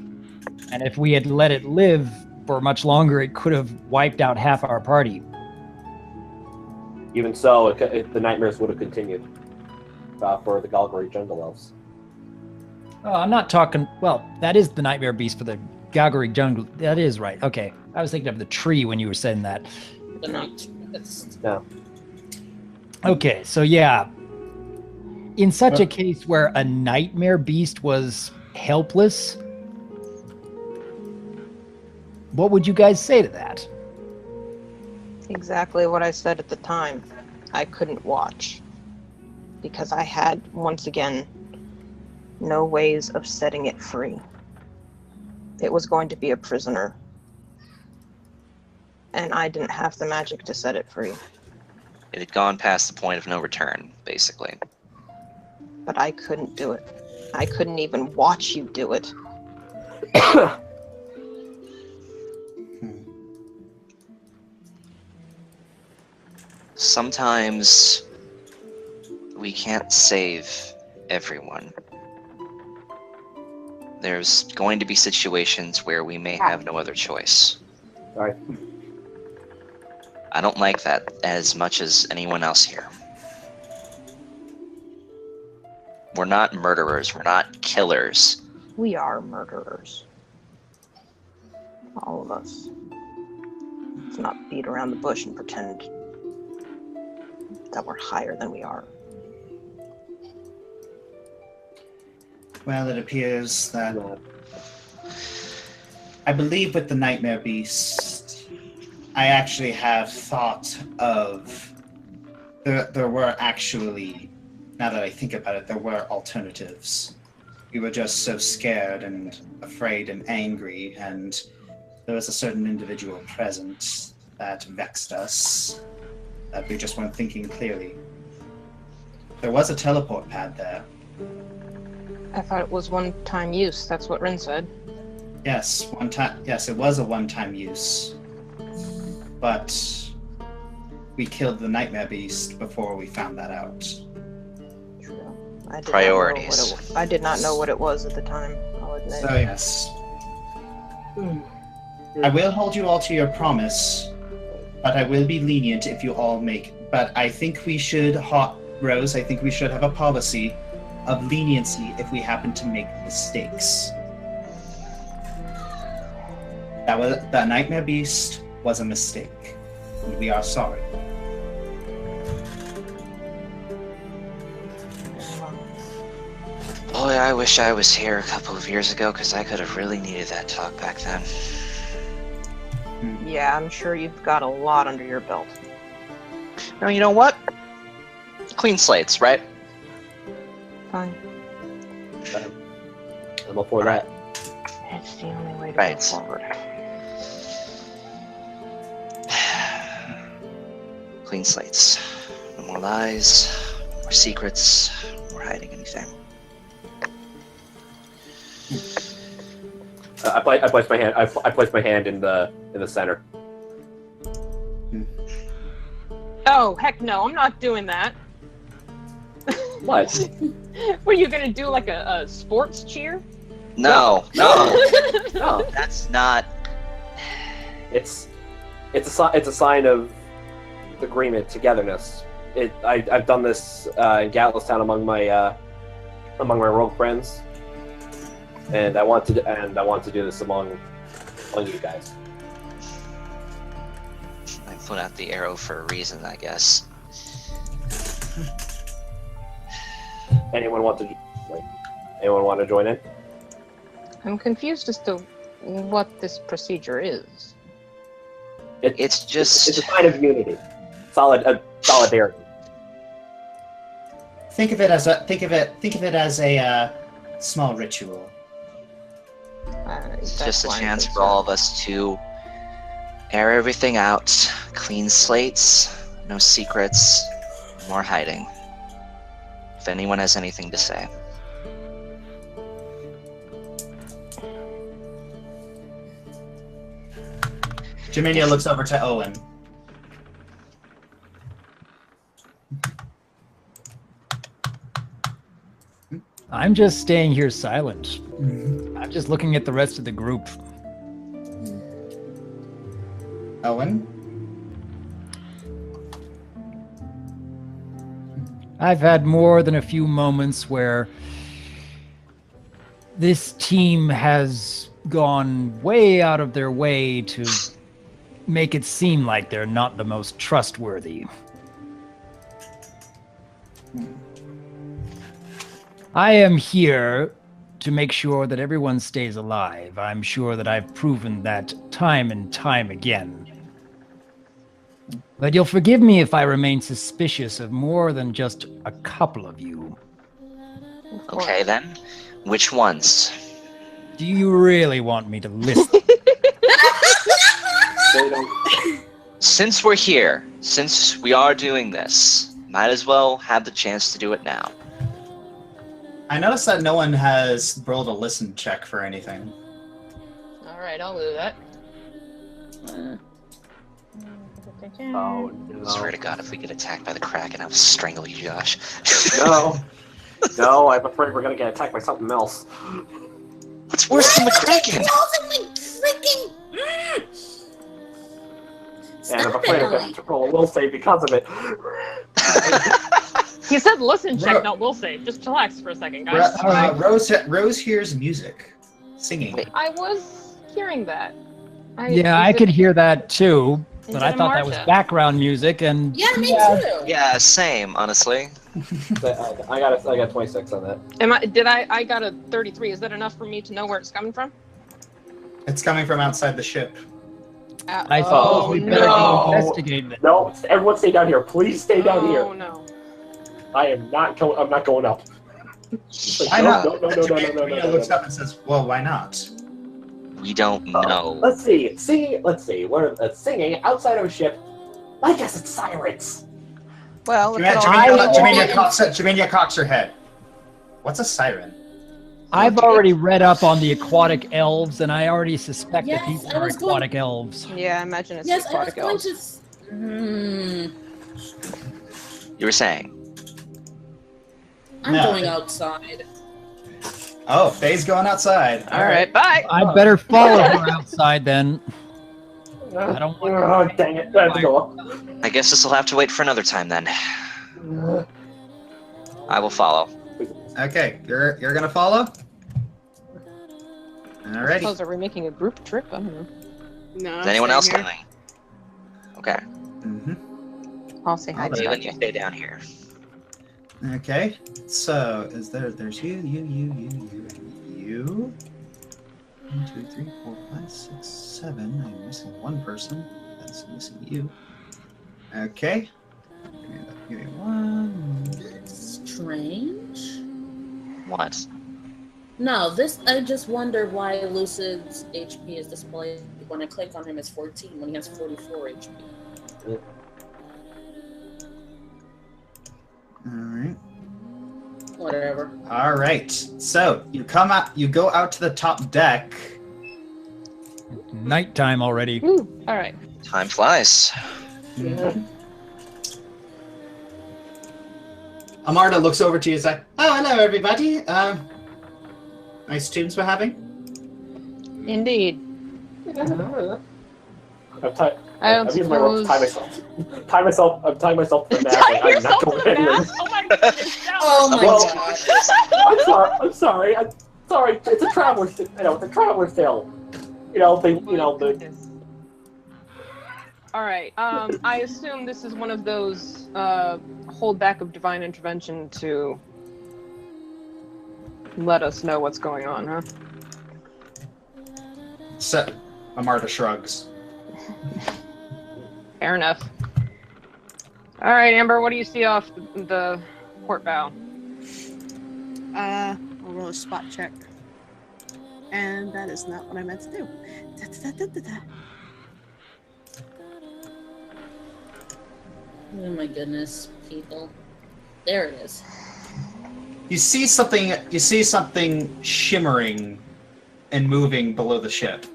And if we had let it live for much longer, it could have wiped out half our party. Even so, the nightmares would have continued for the Galgary jungle elves. Oh, I'm not talking... Well, that is the nightmare beast for the Galgary jungle. That is right. Okay. I was thinking of the tree when you were saying that. No. Okay, so yeah. In such a case where a nightmare beast was helpless, what would you guys say to that? Exactly what I said at the time. I couldn't watch. Because I had, once again, no ways of setting it free. It was going to be a prisoner. And I didn't have the magic to set it free. It had gone past the point of no return, basically. But I couldn't do it. I couldn't even watch you do it. Sometimes we can't save everyone. There's going to be situations where we may have no other choice. Right. I don't like that as much as anyone else here. We're not murderers. We're not killers. We are murderers. All of us. Let's not beat around the bush and pretend that we're higher than we are. Well, it appears that I believe with the Nightmare Beast, I actually have thought of there were actually, now that I think about it, there were alternatives. We were just so scared and afraid and angry, and there was a certain individual present that vexed us, that we just weren't thinking clearly. There was a teleport pad there. I thought it was one-time use. That's what Rin said. Yes, Yes, it was a one-time use. But we killed the Nightmare Beast before we found that out. True. Priorities. I did not know what it was at the time, I'll admit. So yes. I will hold you all to your promise, but I will be lenient if you all make... But I think we should, Rose, I think we should have a policy of leniency if we happen to make mistakes. That Nightmare Beast was a mistake, and we are sorry. Boy, I wish I was here a couple of years ago, because I could have really needed that talk back then. Yeah, I'm sure you've got a lot under your belt. No, you know what? Clean slates, right? Fine. I'm all for that. It's the only way to Right. go forward. Clean slates. No more lies, no more secrets, no more hiding anything. I place my hand. I place my hand in the center. Oh, heck no, I'm not doing that. What? Were you gonna do like a sports cheer? No, no, that's not. It's a sign of agreement, togetherness. I've done this in Gatlistown among my rogue friends, and I want to do this among you guys. I put out the arrow for a reason, I guess. Anyone want to join in? I'm confused as to what this procedure is. It's just it's a sign of unity, solidarity. Think of it as a small ritual. It's That's just a why I'm chance for concerned. all of us to air everything out, clean slates, no secrets, more hiding. If anyone has anything to say. Jaminia looks over to Owen. I'm just staying here silent. Mm-hmm. I'm just looking at the rest of the group. Owen? I've had more than a few moments where this team has gone way out of their way to make it seem like they're not the most trustworthy. I am here to make sure that everyone stays alive. I'm sure that I've proven that time and time again. But you'll forgive me if I remain suspicious of more than just a couple of you. Okay then, which ones? Do you really want me to list them? Since we're here, since we are doing this, might as well have the chance to do it now. I noticed that no one has rolled a listen check for anything. Alright, I'll do that. Oh no. Swear to God, if we get attacked by the Kraken, I'll strangle you, Josh. No. No, I'm afraid we're gonna get attacked by something else. What's worse than the Kraken? And I'm afraid I'm gonna have to roll a will save because of it. He said listen check, not will save. Just chillax for a second, guys. Rose hears music. Singing. Wait. I was hearing that. I could hear that too, but I thought that was Marsha? background music, and Yeah, me too. Yeah, same, honestly. I got 26 on that. I got a 33. Is that enough for me to know where it's coming from? It's coming from outside the ship. I suppose we better go investigate that. No, everyone stay down here. Please stay down here. Oh no. I'm not going up. Why not? No. Jaminia looks up and says, well, why not? We don't know. Let's see. Singing. Let's see. We're singing outside of a ship. I guess it's sirens. Well, Jaminia cocks her head. What's a siren? I've already read up on the aquatic elves, and I already suspect that Yes, these I are was aquatic elves. yeah, I imagine it's Yes, I was aquatic going elves. to. You were saying? I'm No. going outside. Oh, Faye's going outside. All right, bye. I better follow her outside then. I don't want Oh, dang it. I have to go up. I guess this will have to wait for another time then. I will follow. Okay, you're gonna follow? I Alrighty. suppose are we making a group trip? I don't know. No. Is anyone else here. coming? Okay. Mm-hmm. I'll say hi to See you. when you stay down here. Okay, so there's you. 1, 2, 3, 4, 5, 6, 7. I'm missing one person. That's missing you. Okay. Give me one. Strange. What? No, I just wonder why Lucid's HP is displayed when I click on him as 14 when he has 44 HP. Alright. Whatever. Alright. So you go out to the top deck. Nighttime already. Ooh, all right. Time flies. Amarda looks over to you and says, oh, hello everybody. Nice tunes we're having. Indeed. I'm using my rope to tie myself. I'm tying myself to the mast. Tie I'm yourself not to going the anywhere. mast? Oh my goodness. Oh my Well, god. I'm sorry. It's a traveler's, it's a traveler's tale. All right. I assume this is one of those holdback of divine intervention to let us know what's going on, huh? So Amarda shrugs. Fair enough. All right, Amber. What do you see off the port bow? I'll roll a spot check. And that is not what I meant to do. Oh my goodness, people. There it is. You see something shimmering and moving below the ship.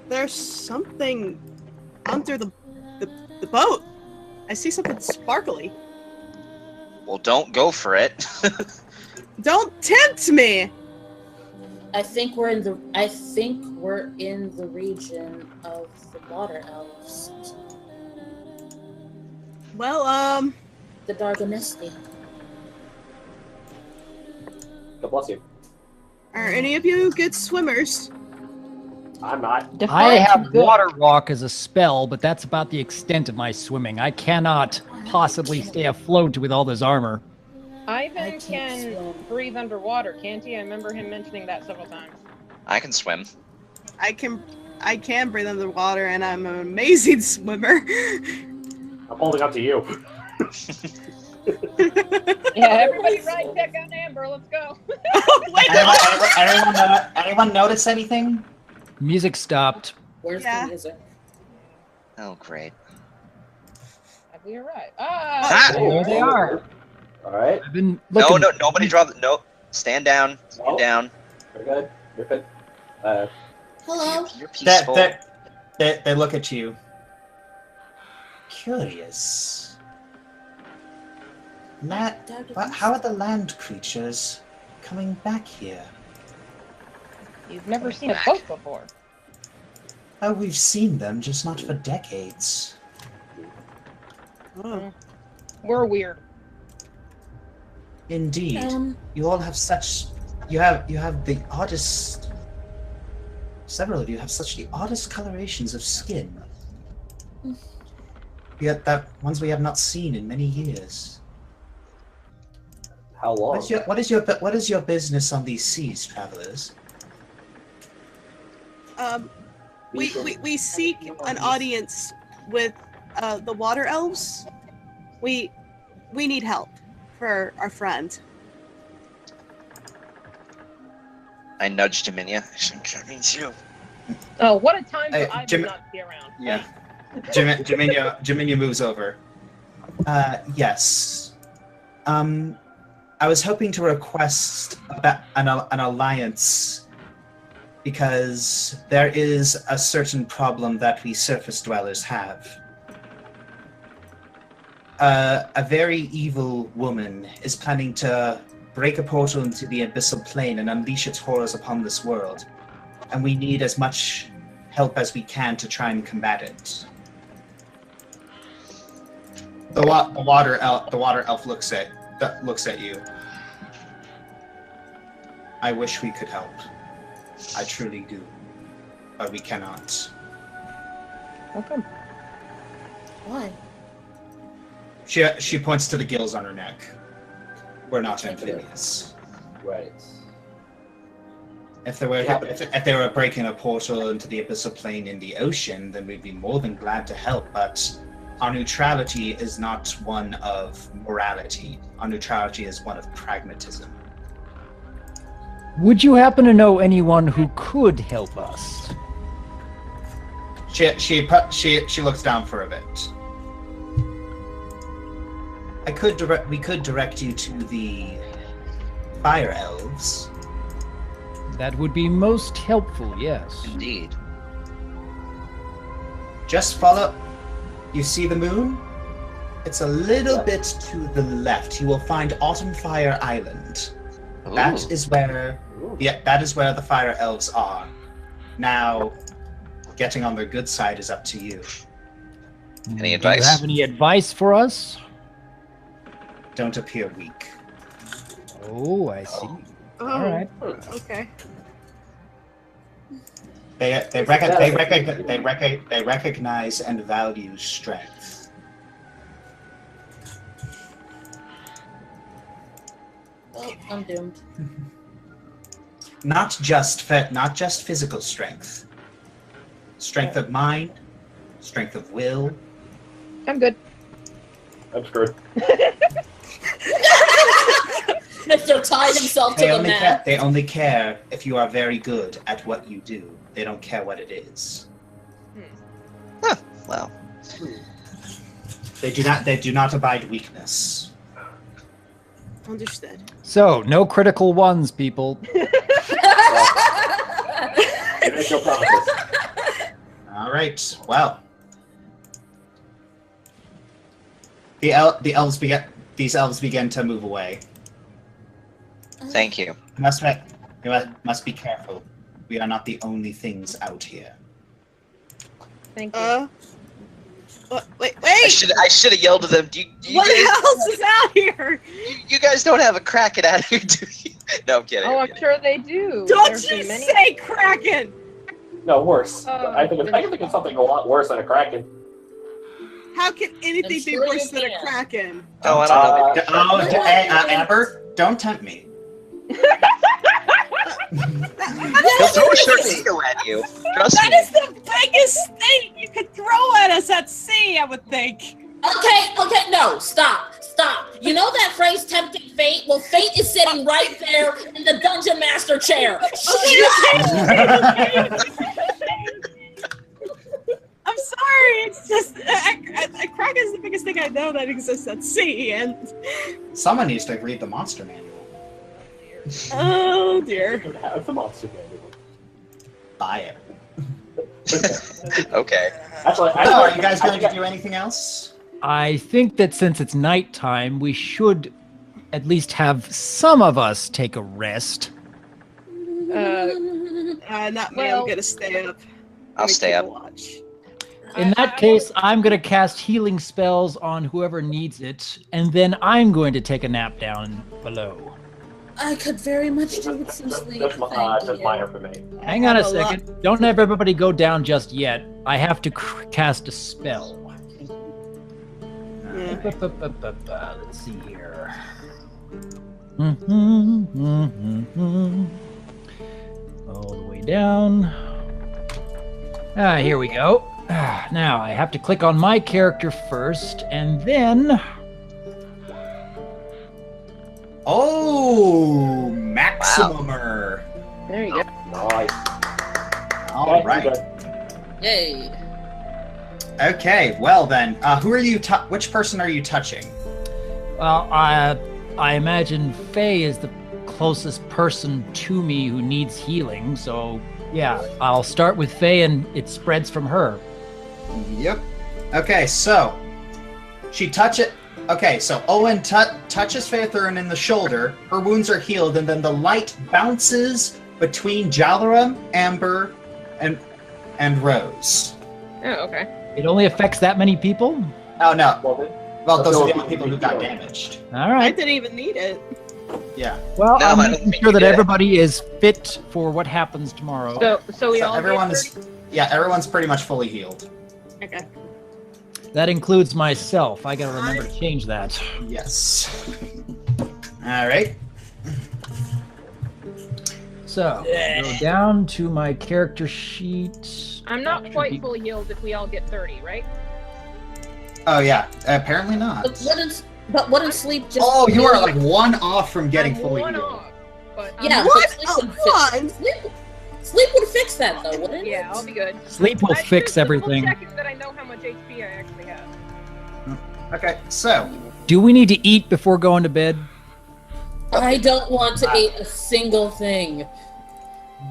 There's something under the boat. I see something sparkly. Well, don't go for it. Don't tempt me. I think we're in the region of the water elves. Well, The Dargonesti. God bless you. are any of you good swimmers? I'm not. I have water walk as a spell, but that's about the extent of my swimming. I cannot possibly stay afloat with all this armor. Ivan can breathe underwater, can't he? I remember him mentioning that several times. I can swim. I can breathe underwater, and I'm an amazing swimmer. I'm holding up to you. Yeah, everybody ride check on Amber. Let's go. Anyone notice anything? Music stopped. Where's the music? Oh, great. Have we arrived? There they are. All right. I've been looking. No, nobody drop it. No, stand down. Stand down. You're good. You're good. Hello. You're peaceful. They look at you. Curious. How are the land creatures coming back here? You've never seen a boat before. Oh, we've seen them, just not for decades. Oh. We're weird. Indeed. You all have such... You have the oddest... Several of you have such the oddest colorations of skin. Yet that ones we have not seen in many years. How long? What is your business on these seas, travelers? We seek an audience with the water elves. We need help for our friend. I nudged Dominia. That means you. Oh, what a time for Hey, Ivan not to be around. Yeah. Jaminia moves over. Yes. I was hoping to request an alliance because there is a certain problem that we surface dwellers have. A very evil woman is planning to break a portal into the abyssal plane and unleash its horrors upon this world, and we need as much help as we can to try and combat it. The water elf looks at you. I wish we could help. I truly do, but we cannot. Okay. Why? She points to the gills on her neck. We're not amphibious. Right. If they were breaking a portal into the abyssal plane in the ocean, then we'd be more than glad to help, but our neutrality is not one of morality. Our neutrality is one of pragmatism. Would you happen to know anyone who could help us? She looks down for a bit. We could direct you to the fire elves. That would be most helpful, yes. Indeed. Just follow. You see the moon? It's a little bit to the left. You will find Autumn Fire Island. Ooh. That is where the fire elves are. Now, getting on their good side is up to you. Any advice? Do you have any advice for us? Don't appear weak. Oh, I see. Oh, All right. Okay. They recognize and value strength. Well, I'm doomed. Not just physical strength. Strength of mind, strength of will. I'm good. I'm screwed. Mr. tied himself to the mat. They only care if you are very good at what you do. They don't care what it is. Huh, well. They do not abide weakness. Understood. So, no critical ones, people. You make no promises. All right. Well, these elves begin to move away. Thank you. You must be careful. We are not the only things out here. Thank you. Wait! I should have yelled at them. What else is out here? You guys don't have a Kraken out here, do you? No, I'm kidding. Oh, I'm sure they do. Don't There's you been many- say Kraken! No, worse. Oh, I can think of something a lot worse than a Kraken. How can anything I'm be sure worse you than a can. Kraken? Oh, I don't know. Amber, don't tempt me. He'll throw a tornado at you. Trust That me. is the biggest thing you could throw at us at sea, I would think. Okay, no, stop. You know that phrase, tempting fate? Well, fate is sitting right there in the dungeon master chair. I'm sorry, it's just a Kraken is the biggest thing I know that exists at sea, and Someone needs to read the monster manual. oh dear. Have the monster manual. Buy it. Okay. Actually, Are you guys going to do anything else? I think that since it's nighttime, we should at least have some of us take a rest. Not me, I'm gonna stay up. I'll stay up. Watch. In that case, I'm going to cast healing spells on whoever needs it, and then I'm going to take a nap down below. I could very much do with some sleep. That's Thank you. minor for me. Hang on a second. Don't have everybody go down just yet. I have to cast a spell. Let's see here. All the way down. Here we go. Now I have to click on my character first, and then. Oh, Maximumer. There you go. Nice. All Okay, right. good. Yay. Okay, well then, who are you? Which person are you touching? Well, I imagine Faye is the closest person to me who needs healing, so yeah, I'll start with Faye and it spreads from her. Yep. Okay, so she Okay, so Owen touches Faethrin in the shoulder. Her wounds are healed, and then the light bounces between Jalaram, Amber, and Rose. Oh, okay. It only affects that many people? Oh no. Well, those are the That's only people who got damaged. All I right. didn't even need it. Yeah. Well, No, I'm I don't making think sure you that did. everybody is fit for what happens tomorrow. So we So all everyone's pretty much fully healed. Okay. That includes myself. I gotta remember to change that. Yes. All right. So, go down to my character sheet. I'm not quite fully healed if we all get 30, right? Oh yeah. Apparently not. But wouldn't sleep just? Oh, you are like one off from getting I'm fully one healed. off, but Yeah. What? but Oh, sleep would sleep would fix that though, wouldn't it? yeah, I'll be good. Sleep will I'm fix just everything. double-checking that I know how much HP I actually have. Okay, so Do we need to eat before going to bed? I don't want to eat a single thing.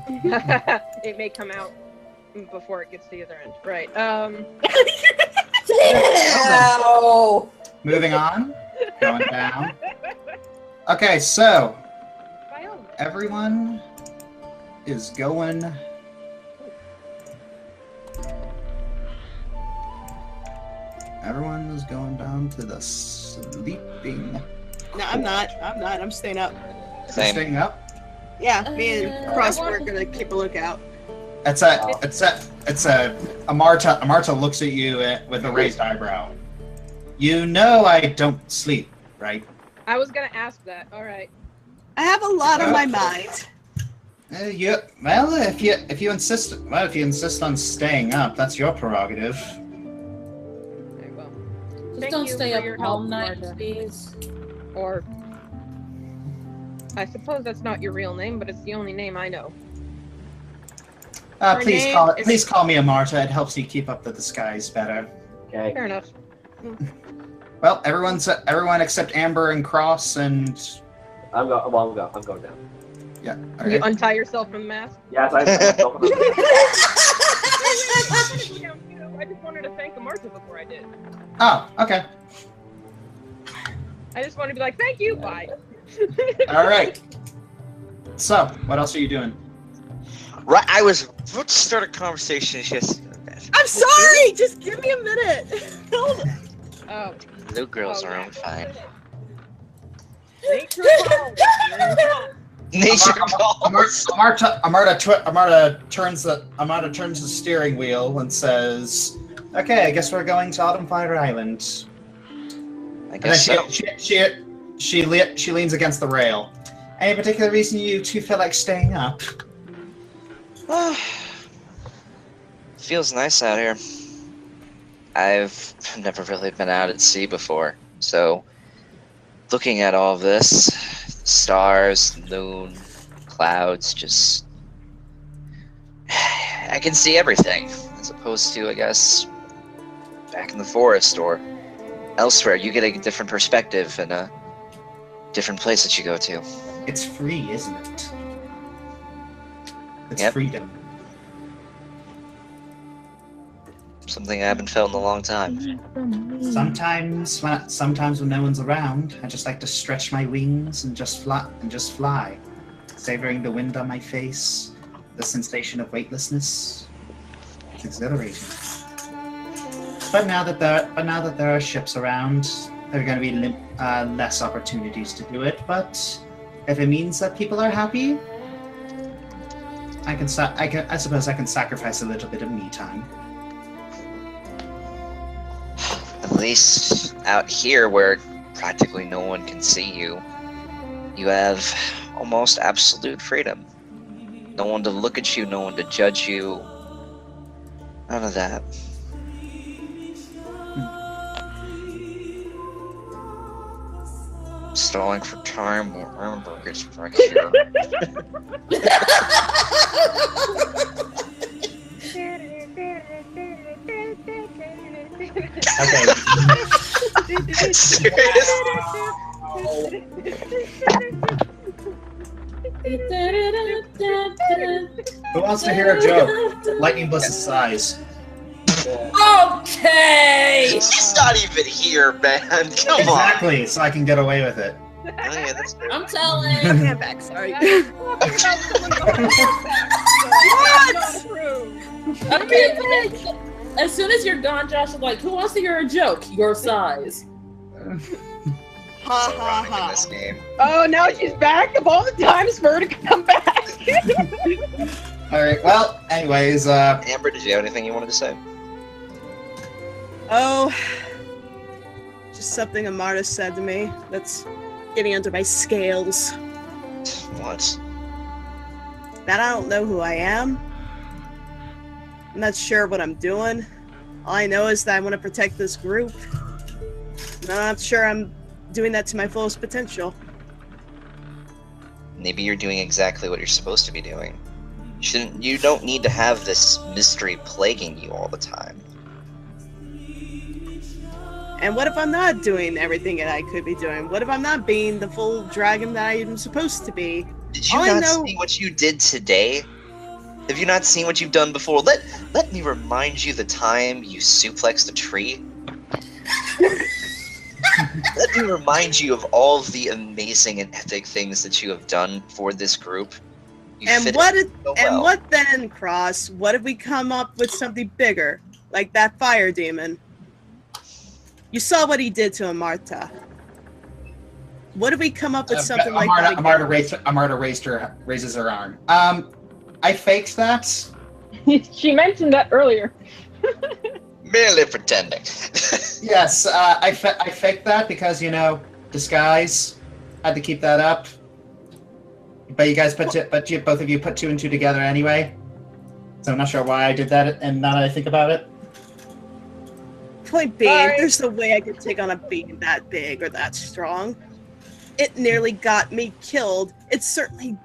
It may come out before it gets to the other end. Right. Ew. moving on, going down. Okay, so By all means. everyone is going. Everyone is going down to the sleeping. No, I'm not. I'm staying up. Same. Staying up. Yeah, me and Cross are gonna keep a lookout. Amarta looks at you with a raised eyebrow. You know I don't sleep, right? I was gonna ask that. All right. I have a lot on my mind. Well, if you insist on staying up, that's your prerogative. Very well. Just Thank don't you stay for up your all help, night, Marta. please. Or I suppose that's not your real name, but it's the only name I know. Her Please name call is- please call me Amarta. It helps you keep up the disguise better. Okay. Fair enough. Well, everyone except Amber and Cross and. I'm going down. Yeah. You untie yourself from the mask? Yes, I myself on the I just wanted to thank Martha before I did. Oh, okay. I just wanted to be like, thank you, bye. All right. So, what else are you doing? Right, I was about to start a conversation. It's just. I'm sorry. Just give me a minute. Hold on. Oh. Little girls are on fine. Nature calls. Nature calls. Amarta turns the steering wheel and says, "Okay, I guess we're going to Autumnfire Island." I guess and then she leans against the rail. Any particular reason you two feel like staying up? Feels nice out here. I've never really been out at sea before, so looking at all of this, stars, moon, clouds, just I can see everything, as opposed to, I guess, back in the forest or elsewhere. You get a different perspective and a different place that you go to. It's free, isn't it? It's Yep. freedom. Something I haven't felt in a long time. Sometimes when no one's around, I just like to stretch my wings and just fly, savoring the wind on my face, the sensation of weightlessness. It's exhilarating. But now that there are ships around, there are going to be less opportunities to do it. But if it means that people are happy, I suppose I can sacrifice a little bit of me time. At least out here where practically no one can see you, you have almost absolute freedom. No one to look at you, no one to judge you. None of that. Stalling for time while Amber gets back here. Okay. Serious? Who wants to hear a joke? Lightning Bliss's size. Okay! She's not even here, man. Come on. Exactly, so I can get away with it. Oh, yeah, that's fair. I'm telling. Okay, I'm back. Sorry. Okay, as soon as you're gone, Josh is like, who wants to hear a joke? Your size. Ha So ha ironic in ha. this game. Oh, now she's back. Of all the times for her to come back. Alright, well, anyways, Amber, did you have anything you wanted to say? Oh, just something Amarta said to me that's getting under my scales. What? That I don't know who I am. I'm not sure what I'm doing. All I know is that I want to protect this group. I'm not sure I'm doing that to my fullest potential. Maybe you're doing exactly what you're supposed to be doing. You don't need to have this mystery plaguing you all the time. And what if I'm not doing everything that I could be doing? What if I'm not being the full dragon that I am supposed to be? Did you All I not know- see what you did today? Have you not seen what you've done before? Let me remind you the time you suplexed a tree. Let me remind you of all of the amazing and epic things that you have done for this group. You And fit what? in so well. What then, Cross? What if we come up with something bigger, like that fire demon? You saw what he did to Amarta. What if we come up with something like that? Amarta raises her arm. I faked that. She mentioned that earlier. Merely pretending. Yes, I faked that because, disguise. Had to keep that up. But you guys both of you put two and two together anyway. So I'm not sure why I did that, and now that I think about it. Point being, Sorry. there's no way I could take on a being that big or that strong. It nearly got me killed. It certainly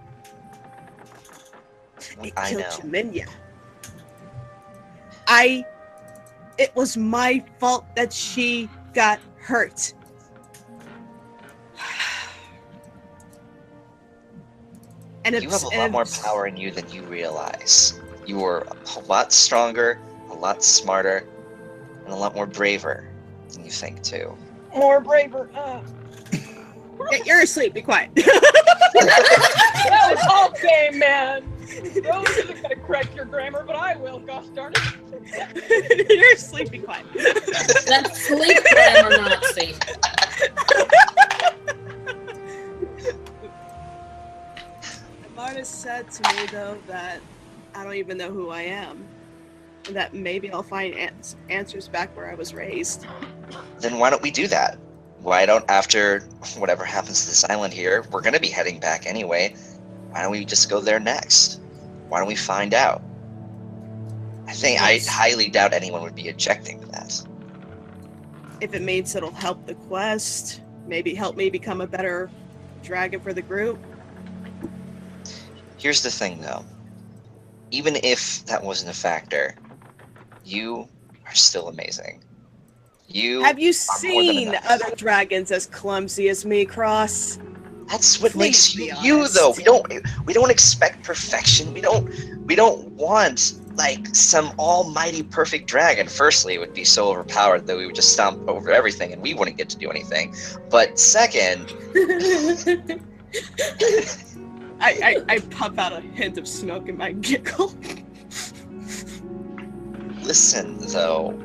I killed know. Jaminia. It was my fault that she got hurt. And You have a lot more power in you than you realize. You are a lot stronger, a lot smarter, and a lot more braver than you think, too. More braver. Yeah, you're asleep. Be quiet. That was all game, man. Rose isn't gonna correct your grammar, but I will. Gosh darn it. You're asleep. Be quiet. That's sleep grammar, not safe. Marta said to me, though, that I don't even know who I am. And that maybe I'll find answers back where I was raised. Then why don't we do that? Why don't, after whatever happens to this island here, we're going to be heading back anyway, why don't we just go there next? Why don't we find out? I highly doubt anyone would be objecting to that. If it means it'll help the quest, maybe help me become a better dragon for the group. Here's the thing, though. Even if that wasn't a factor, you are still amazing. Have you seen other dragons as clumsy as me, Cross? That's what makes you, though. We don't expect perfection. We don't want like some almighty perfect dragon. Firstly, it would be so overpowered that we would just stomp over everything and we wouldn't get to do anything. But second, I puff out a hint of smoke in my giggle. listen, though.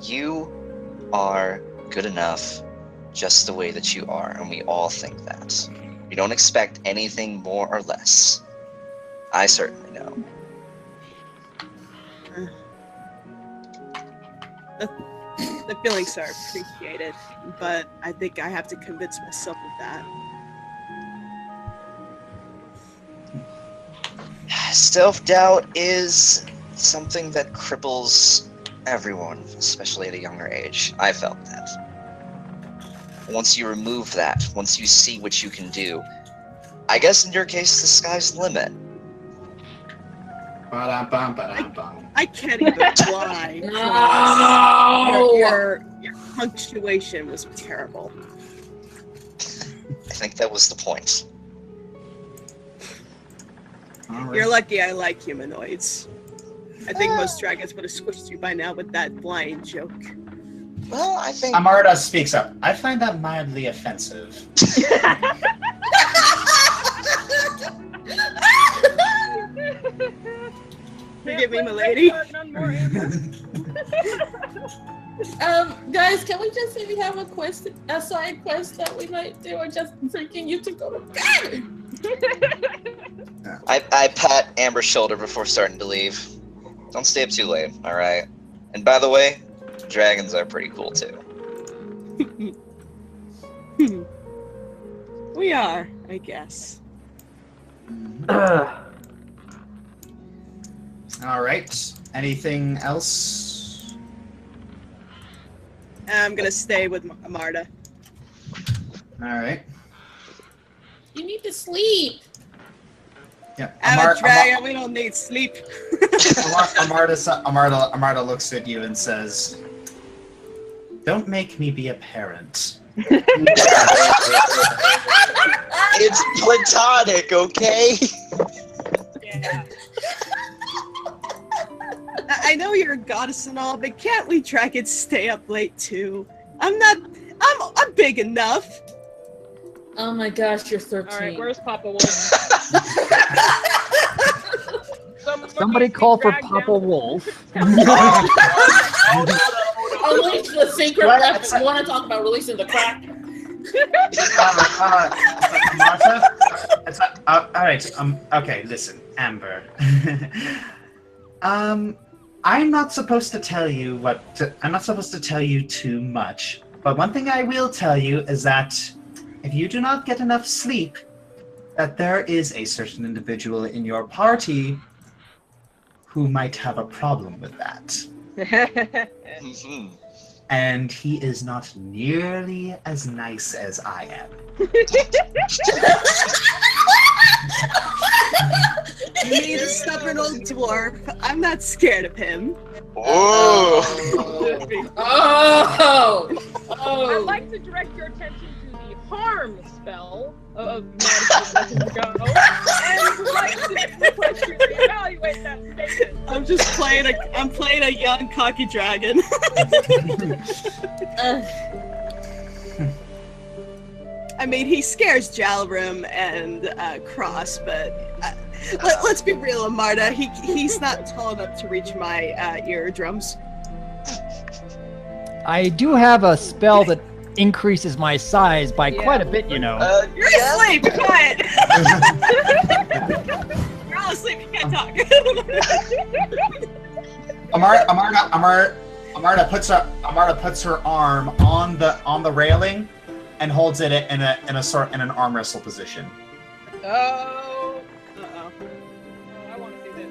You are good enough just the way that you are, and we all think that. We don't expect anything more or less. I certainly know. The feelings are appreciated, but I think I have to convince myself of that. Self-doubt is something that cripples everyone, especially at a younger age. I felt that. Once you remove that, once you see what you can do, I guess in your case, the sky's the limit. I can't even lie. No! Your punctuation was terrible. I think that was the point. Right. You're lucky I like humanoids. I think most dragons would have squished you by now with that blind joke. Well, I think... Amarda speaks up. I find that mildly offensive. Forgive me, milady. Guys, can we just say we have a side quest that we might do, or just freaking you to go to bed? I pat Amber's shoulder before starting to leave. Don't stay up too late, alright? And by the way, dragons are pretty cool too. We are, I guess. Alright. Anything else? I'm gonna stay with Amarda. Alright. You need to sleep. Yeah. I'm a dragon, we don't need sleep. Amarda looks at you and says, "Don't make me be a parent." It's platonic, okay? Yeah. I know you're a goddess and all, but can't we dragons stay up late too? I'm big enough. Oh my gosh, you're 13. Alright, where's Papa Wolf? Somebody call for Papa Wolf. Unleash the secret weapon. I want to talk about releasing the crack. Martha? Alright, okay, listen, Amber. I'm not supposed to tell you I'm not supposed to tell you too much, but one thing I will tell you is that if you do not get enough sleep, that there is a certain individual in your party who might have a problem with that. Mm-hmm. And he is not nearly as nice as I am. Me, the stubborn old dwarf. I'm not scared of him. Oh! I'd like to direct your attention to the harm spell of seconds ago, and would like to request you to evaluate that statement. I'm playing a young cocky dragon. I mean, he scares Jalrim and Cross, but let's be real, Amarda. He's not tall enough to reach my eardrums. I do have a spell that increases my size by quite a bit, you know. You're asleep. Be quiet. You're all asleep. You can't talk. Amarda puts her arm on the railing and holds it in an arm wrestle position. Oh. Uh-oh. I want to see this.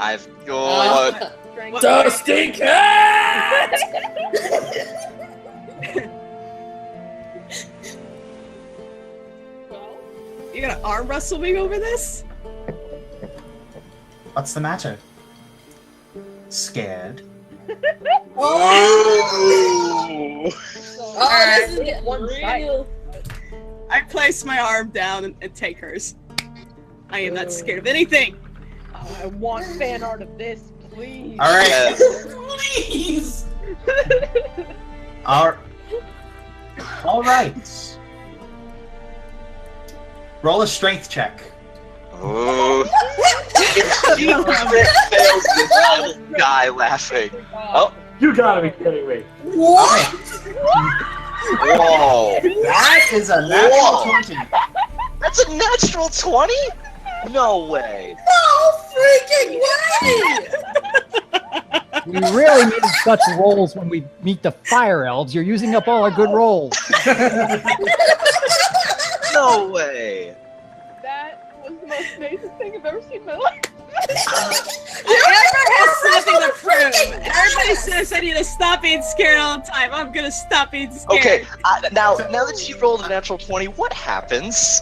I've got Dusty Cat! Well, You gonna arm wrestle me over this? What's the matter? Scared? Oh! This is getting One real. I place my arm down and take hers. I am not scared of anything. oh, I want fan art of this, please. All right. Yes. Please. All right. Roll a strength check. Oh! Fails this guy laughing. Oh! You gotta be kidding me. What? Whoa! That is a natural Whoa. 20. That's a natural 20? No way. No freaking way! We really need such rolls when we meet the fire elves. You're using up all our good rolls. No way. That was the most amazing thing I've ever seen in my life. Amber has something to prove. Everybody says I need to stop being scared all the time. I'm gonna stop being scared. Okay, now that you rolled a natural 20, what happens?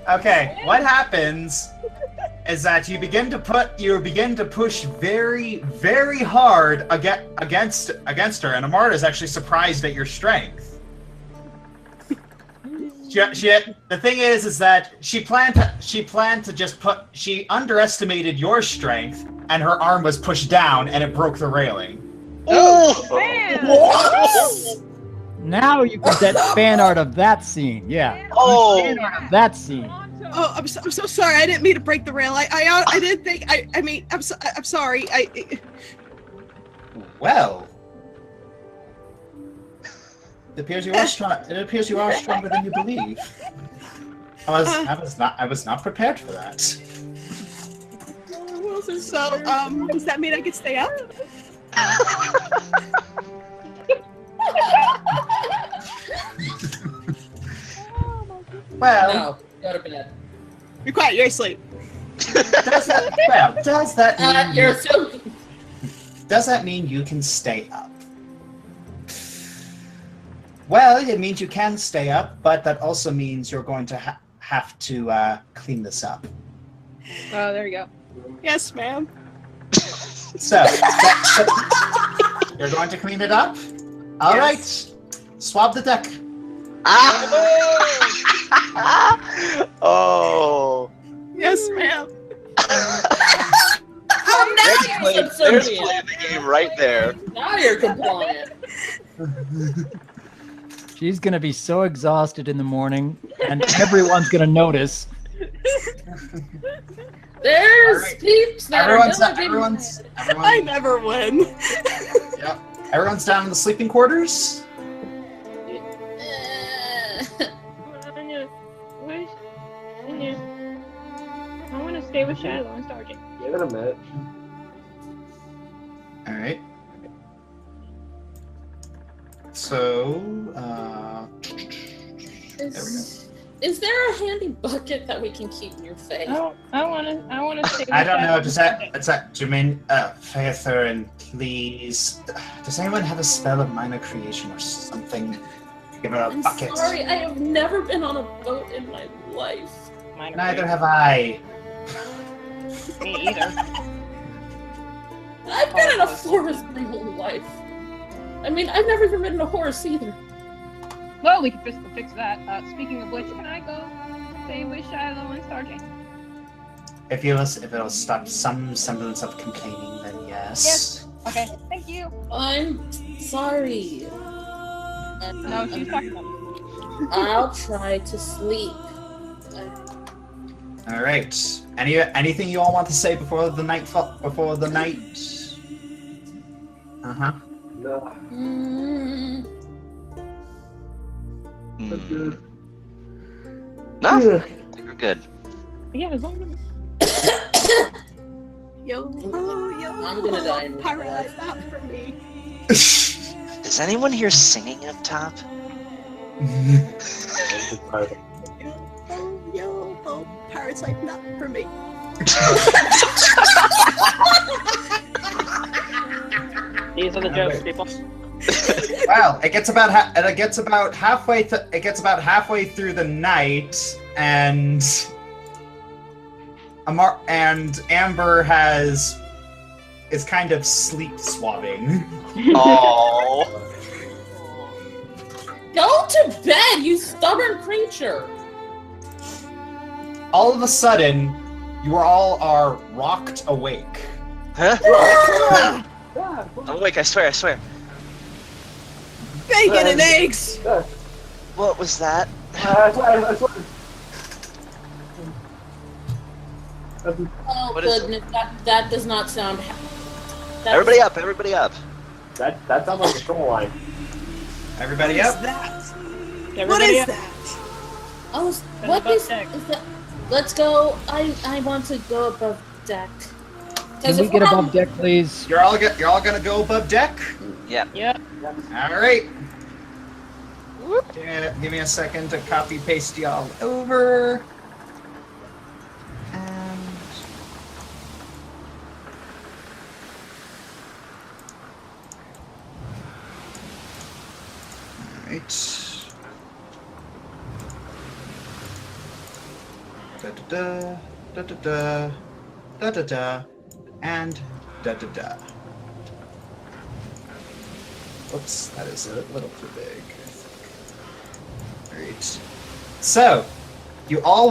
Okay, what happens is that you begin to push very, very hard against her, and Amarda is actually surprised at your strength. The thing is that she planned to just she underestimated your strength, and her arm was pushed down, and it broke the railing. Oh! Man! What? Now you can get fan art of that scene. Yeah. Oh! Fan art of that scene. Oh, I'm so sorry. I didn't mean to break the rail. I didn't think. I mean, I'm sorry. Well, it appears you are strong. It appears you are stronger than you believe. I was not prepared for that. So, does that mean I can stay up? Well, No, go to bed. You're quiet. You're asleep. does that mean you can stay up? Well, it means you can stay up, but that also means you're going to have to clean this up. Oh, there you go. Yes, ma'am. So, you're going to clean it up? All right. Swab the deck. Oh! Yes, ma'am. There's playing the game right there. Now you're compliant. She's gonna be so exhausted in the morning, and everyone's gonna notice. There's Alright. peeps that Everyone's are I never win. Yep. Everyone's down in the sleeping quarters. I want to stay with Shadow and Stargate. Give it a minute. All right. So, Is there a handy bucket that we can keep near Faye? I want to stay with I don't know. Shadow. Does that? Do you mean Faether, please? Does anyone have a spell of minor creation or something? Give her a I'm bucket. sorry, I have never been on a boat in my life. Minor Neither have I. Me either. I've been in a forest my whole life. I mean, I've never even ridden a horse either. Well, we can fix that. Speaking of which, can I go say with Shiloh and Sergeant? If it'll stop some semblance of complaining, then yes. Yes. Okay. Thank you. I'm sorry. No, she's talking about me. I'll try to sleep. All right. Anything you all want to say before the night? Uh-huh. No. That's good. No, I think we're good. Yeah, as long as Yo, I'm gonna die. Pyro, not for me. Is anyone here singing up top? Yo, Pirate's Life, not for me. these are the jokes, people. Well, it gets about halfway through the night, and Amber is kind of sleep swabbing. Oh. Go to bed, you stubborn creature! All of a sudden, you all are rocked awake. Huh? I'm awake, I swear. Bacon and eggs! What was that? Oh, What is goodness, that does not sound... Everybody up! That sounds like a shoreline. Everybody What up? is that? Everybody What is up. that? Oh, what is that? Let's go. I want to go above deck. Can we get above deck, please? You're all gonna go above deck? Yep. Yep. All right. Give me a second to copy paste y'all over. And all right. Da da da da da da da and da da da. Oops, that is a little too big. Alright. So, you all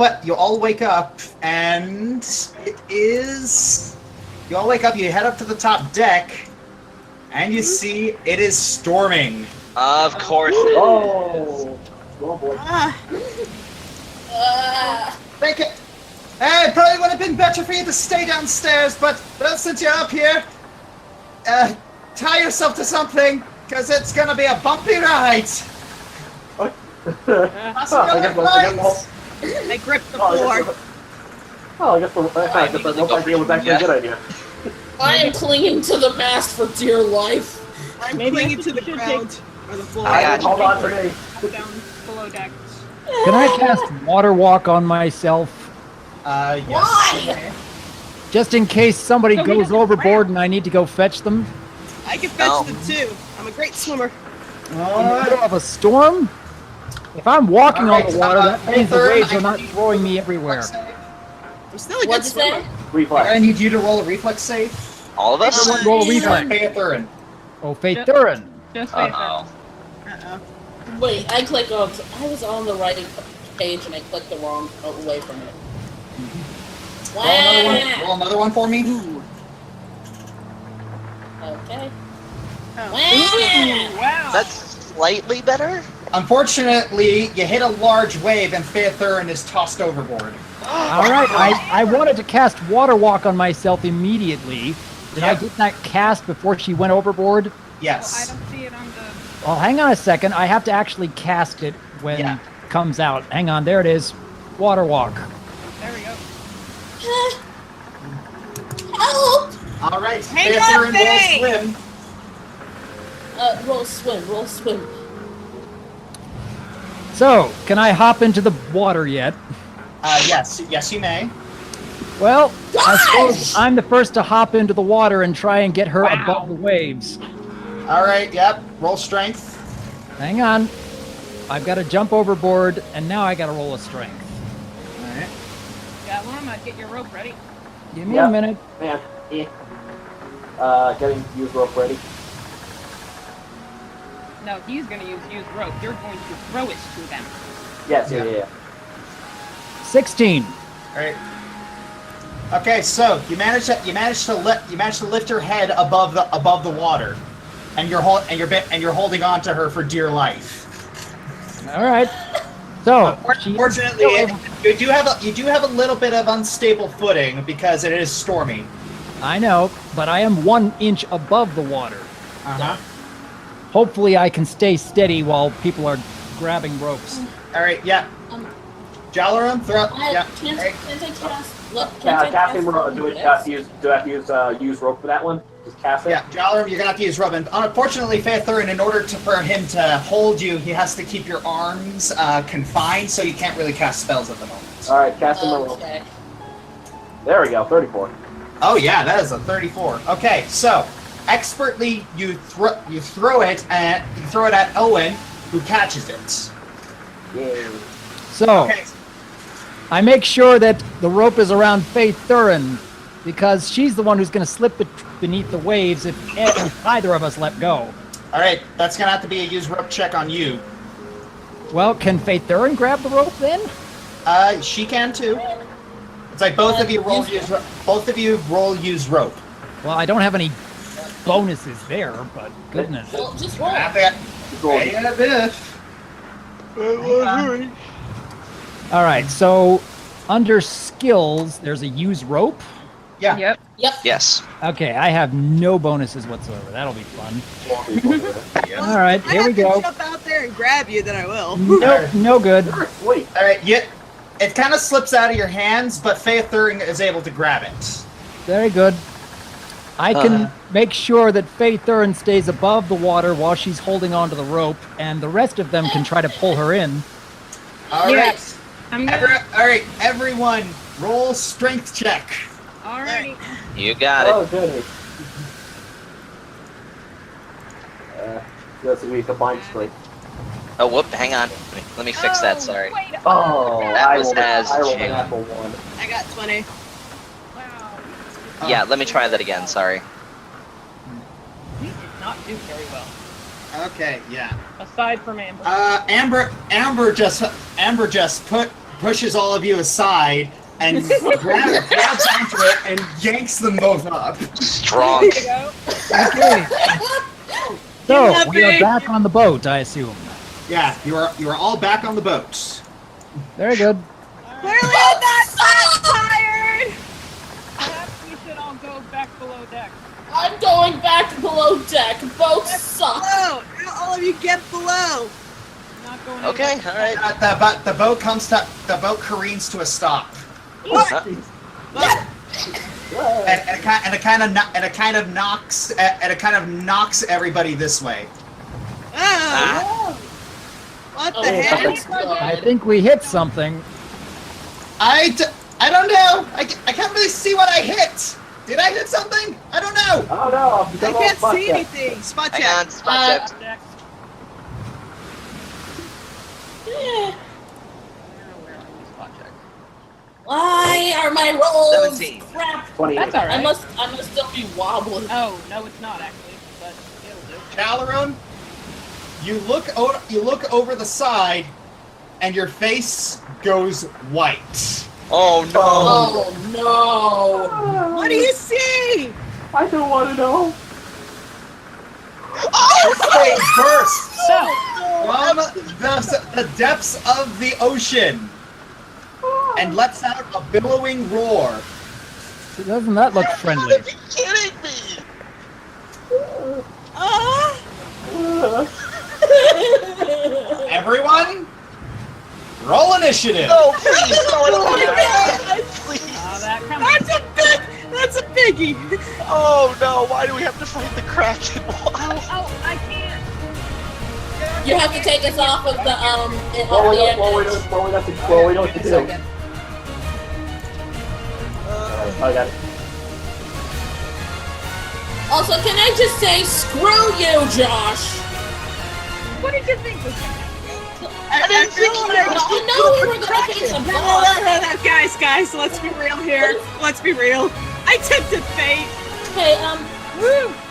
wake up, and it is... You all wake up, you head up to the top deck, and you see it is storming. Of course. Oh boy. Make it... Hey, it probably would have been better for you to stay downstairs, but since you're up here, tie yourself to something, because it's gonna be a bumpy ride. I grip the floor. I guess the rope idea was actually a good idea. I am clinging to the mast for dear life. I'm Maybe clinging I to the should ground. Or the floor. Hold on to me. Down below deck. Can I cast Water Walk on myself? Yes. Why? Just in case somebody goes overboard and I need to go fetch them? I can fetch them too. I'm a great swimmer. In the middle of a storm? If I'm walking on the water, that means the waves are not throwing me everywhere. I'm still a good What'd you say? swimmer. Reflex. I need you to roll a reflex save. All of us? Everyone roll a reflex. Phaethurin. Oh, Faith Thurin. Just wait for Uh-oh. Wait, I clicked on. I was on the right page and I clicked the wrong away from it. Roll another one for me. Okay. Wow. That's slightly better? Unfortunately, you hit a large wave and Phaethurin is tossed overboard. All right, I wanted to cast Water Walk on myself immediately. Did I get that cast before she went overboard? Yes. I don't see it on the... Well, hang on a second. I have to actually cast it when it comes out. Hang on, there it is. Water Walk. There we go. Help! All right, Hang on, Phaethurin will swim. Roll swim. So, can I hop into the water yet? Yes, you may. Well, I suppose I'm the first to hop into the water and try and get her above the waves. All right, yep. Roll strength. Hang on. I've got to jump overboard, and now I got to roll a strength. All right. Yeah, Lama, get your rope ready. Give me a minute. Man. getting use rope ready. No, he's going to use rope. You're going to throw it to them. Yes, yeah. 16. All right. Okay, so you managed to lift her head above the water, and you're holding on to her for dear life. All right. So, fortunately, you do have a little bit of unstable footing because it is stormy. I know, but I am 1 inch above the water. Uh-huh. Hopefully I can stay steady while people are grabbing ropes. All right, yeah. Jalaram, throw. Yeah. Can't I cast? Look, Casting rope. Do I have to use rope for that one? Just cast it? Yeah, Jalaram, you're gonna have to use rope. And unfortunately, Faethurin, in order for him to hold you, he has to keep your arms confined, so you can't really cast spells at the moment. All right, casting rope. Okay. There we go, 34. Oh yeah, that is a 34. Okay, so expertly you throw it at Owen, who catches it. Yay. So, Okay. I make sure that the rope is around Faethurin, because she's the one who's going to slip it beneath the waves if either of us let go. All right, that's gonna have to be a use rope check on you. Well, can Faethurin grab the rope then? She can too. It's like both of you roll use rope. Well, I don't have any bonuses there, but goodness. Well, just roll. All right, so under skills, there's a use rope. Yeah. Yep. Yes. Okay, I have no bonuses whatsoever. That'll be fun. All right, here we I go. have to jump out there and grab you, then I will. Nope, no good. Wait. All right, it kind of slips out of your hands, but Faethurin is able to grab it. Very good. I can make sure that Faethurin stays above the water while she's holding onto the rope, and the rest of them can try to pull her in. All Yes. right. All right, everyone, roll strength check. Alrighty. You got it. Oh, goodness. That's a weak combined strength. Oh, whoop, hang on. Let me fix that, sorry. Wait, Oh, That was as I rolled an June. apple 1. I got 20. Wow. Yeah, let me try that again, sorry. We did not do very well. Okay, yeah. Aside from Amber. Amber just pushes all of you aside and grabs onto it and yanks them both up. Strong. There you go. Okay. So, we are back on the boat, I assume. Yeah, you are all back on the boat. Very good. Clearly I'm not tired! Perhaps we should all go back below deck. I'm going back below deck. Boats suck. Below! All of you get below! Not going Okay, anywhere. alright. The boat careens to a stop, and it kind of knocks everybody this way. Oh! What the heck? I think we hit something. I don't know. I can't really see what I hit. Did I hit something? I don't know. Oh no, I can't see anything. Spot Hang check. on, spot check. Deck. Yeah. Where are we? Spot check. Why are my rolls? 17. Crap. 28. That's alright. I must still be wobbling. Oh, no, it's not actually, but it'll do. Calaron, you look over the side, and your face goes white. Oh no! Oh no! What do you see? I don't want to know. This thing bursts So, from the depths of the ocean and lets out a billowing roar. Doesn't that look friendly? Kidding me! Everyone, roll initiative. No, please! Oh my No, God! please! that comes. That's a biggie! Oh no, why do we have to fight the Kraken? Why? Oh, I can't. You have to take us off of the Well, we the don't edge. know what to do. I got it. Also, can I just say, screw you, Josh? What did you think was going to happen? I didn't think you I know we were gonna face a boss. Guys, let's be real here. Let's be real. I tempted fate. Hey, Woo!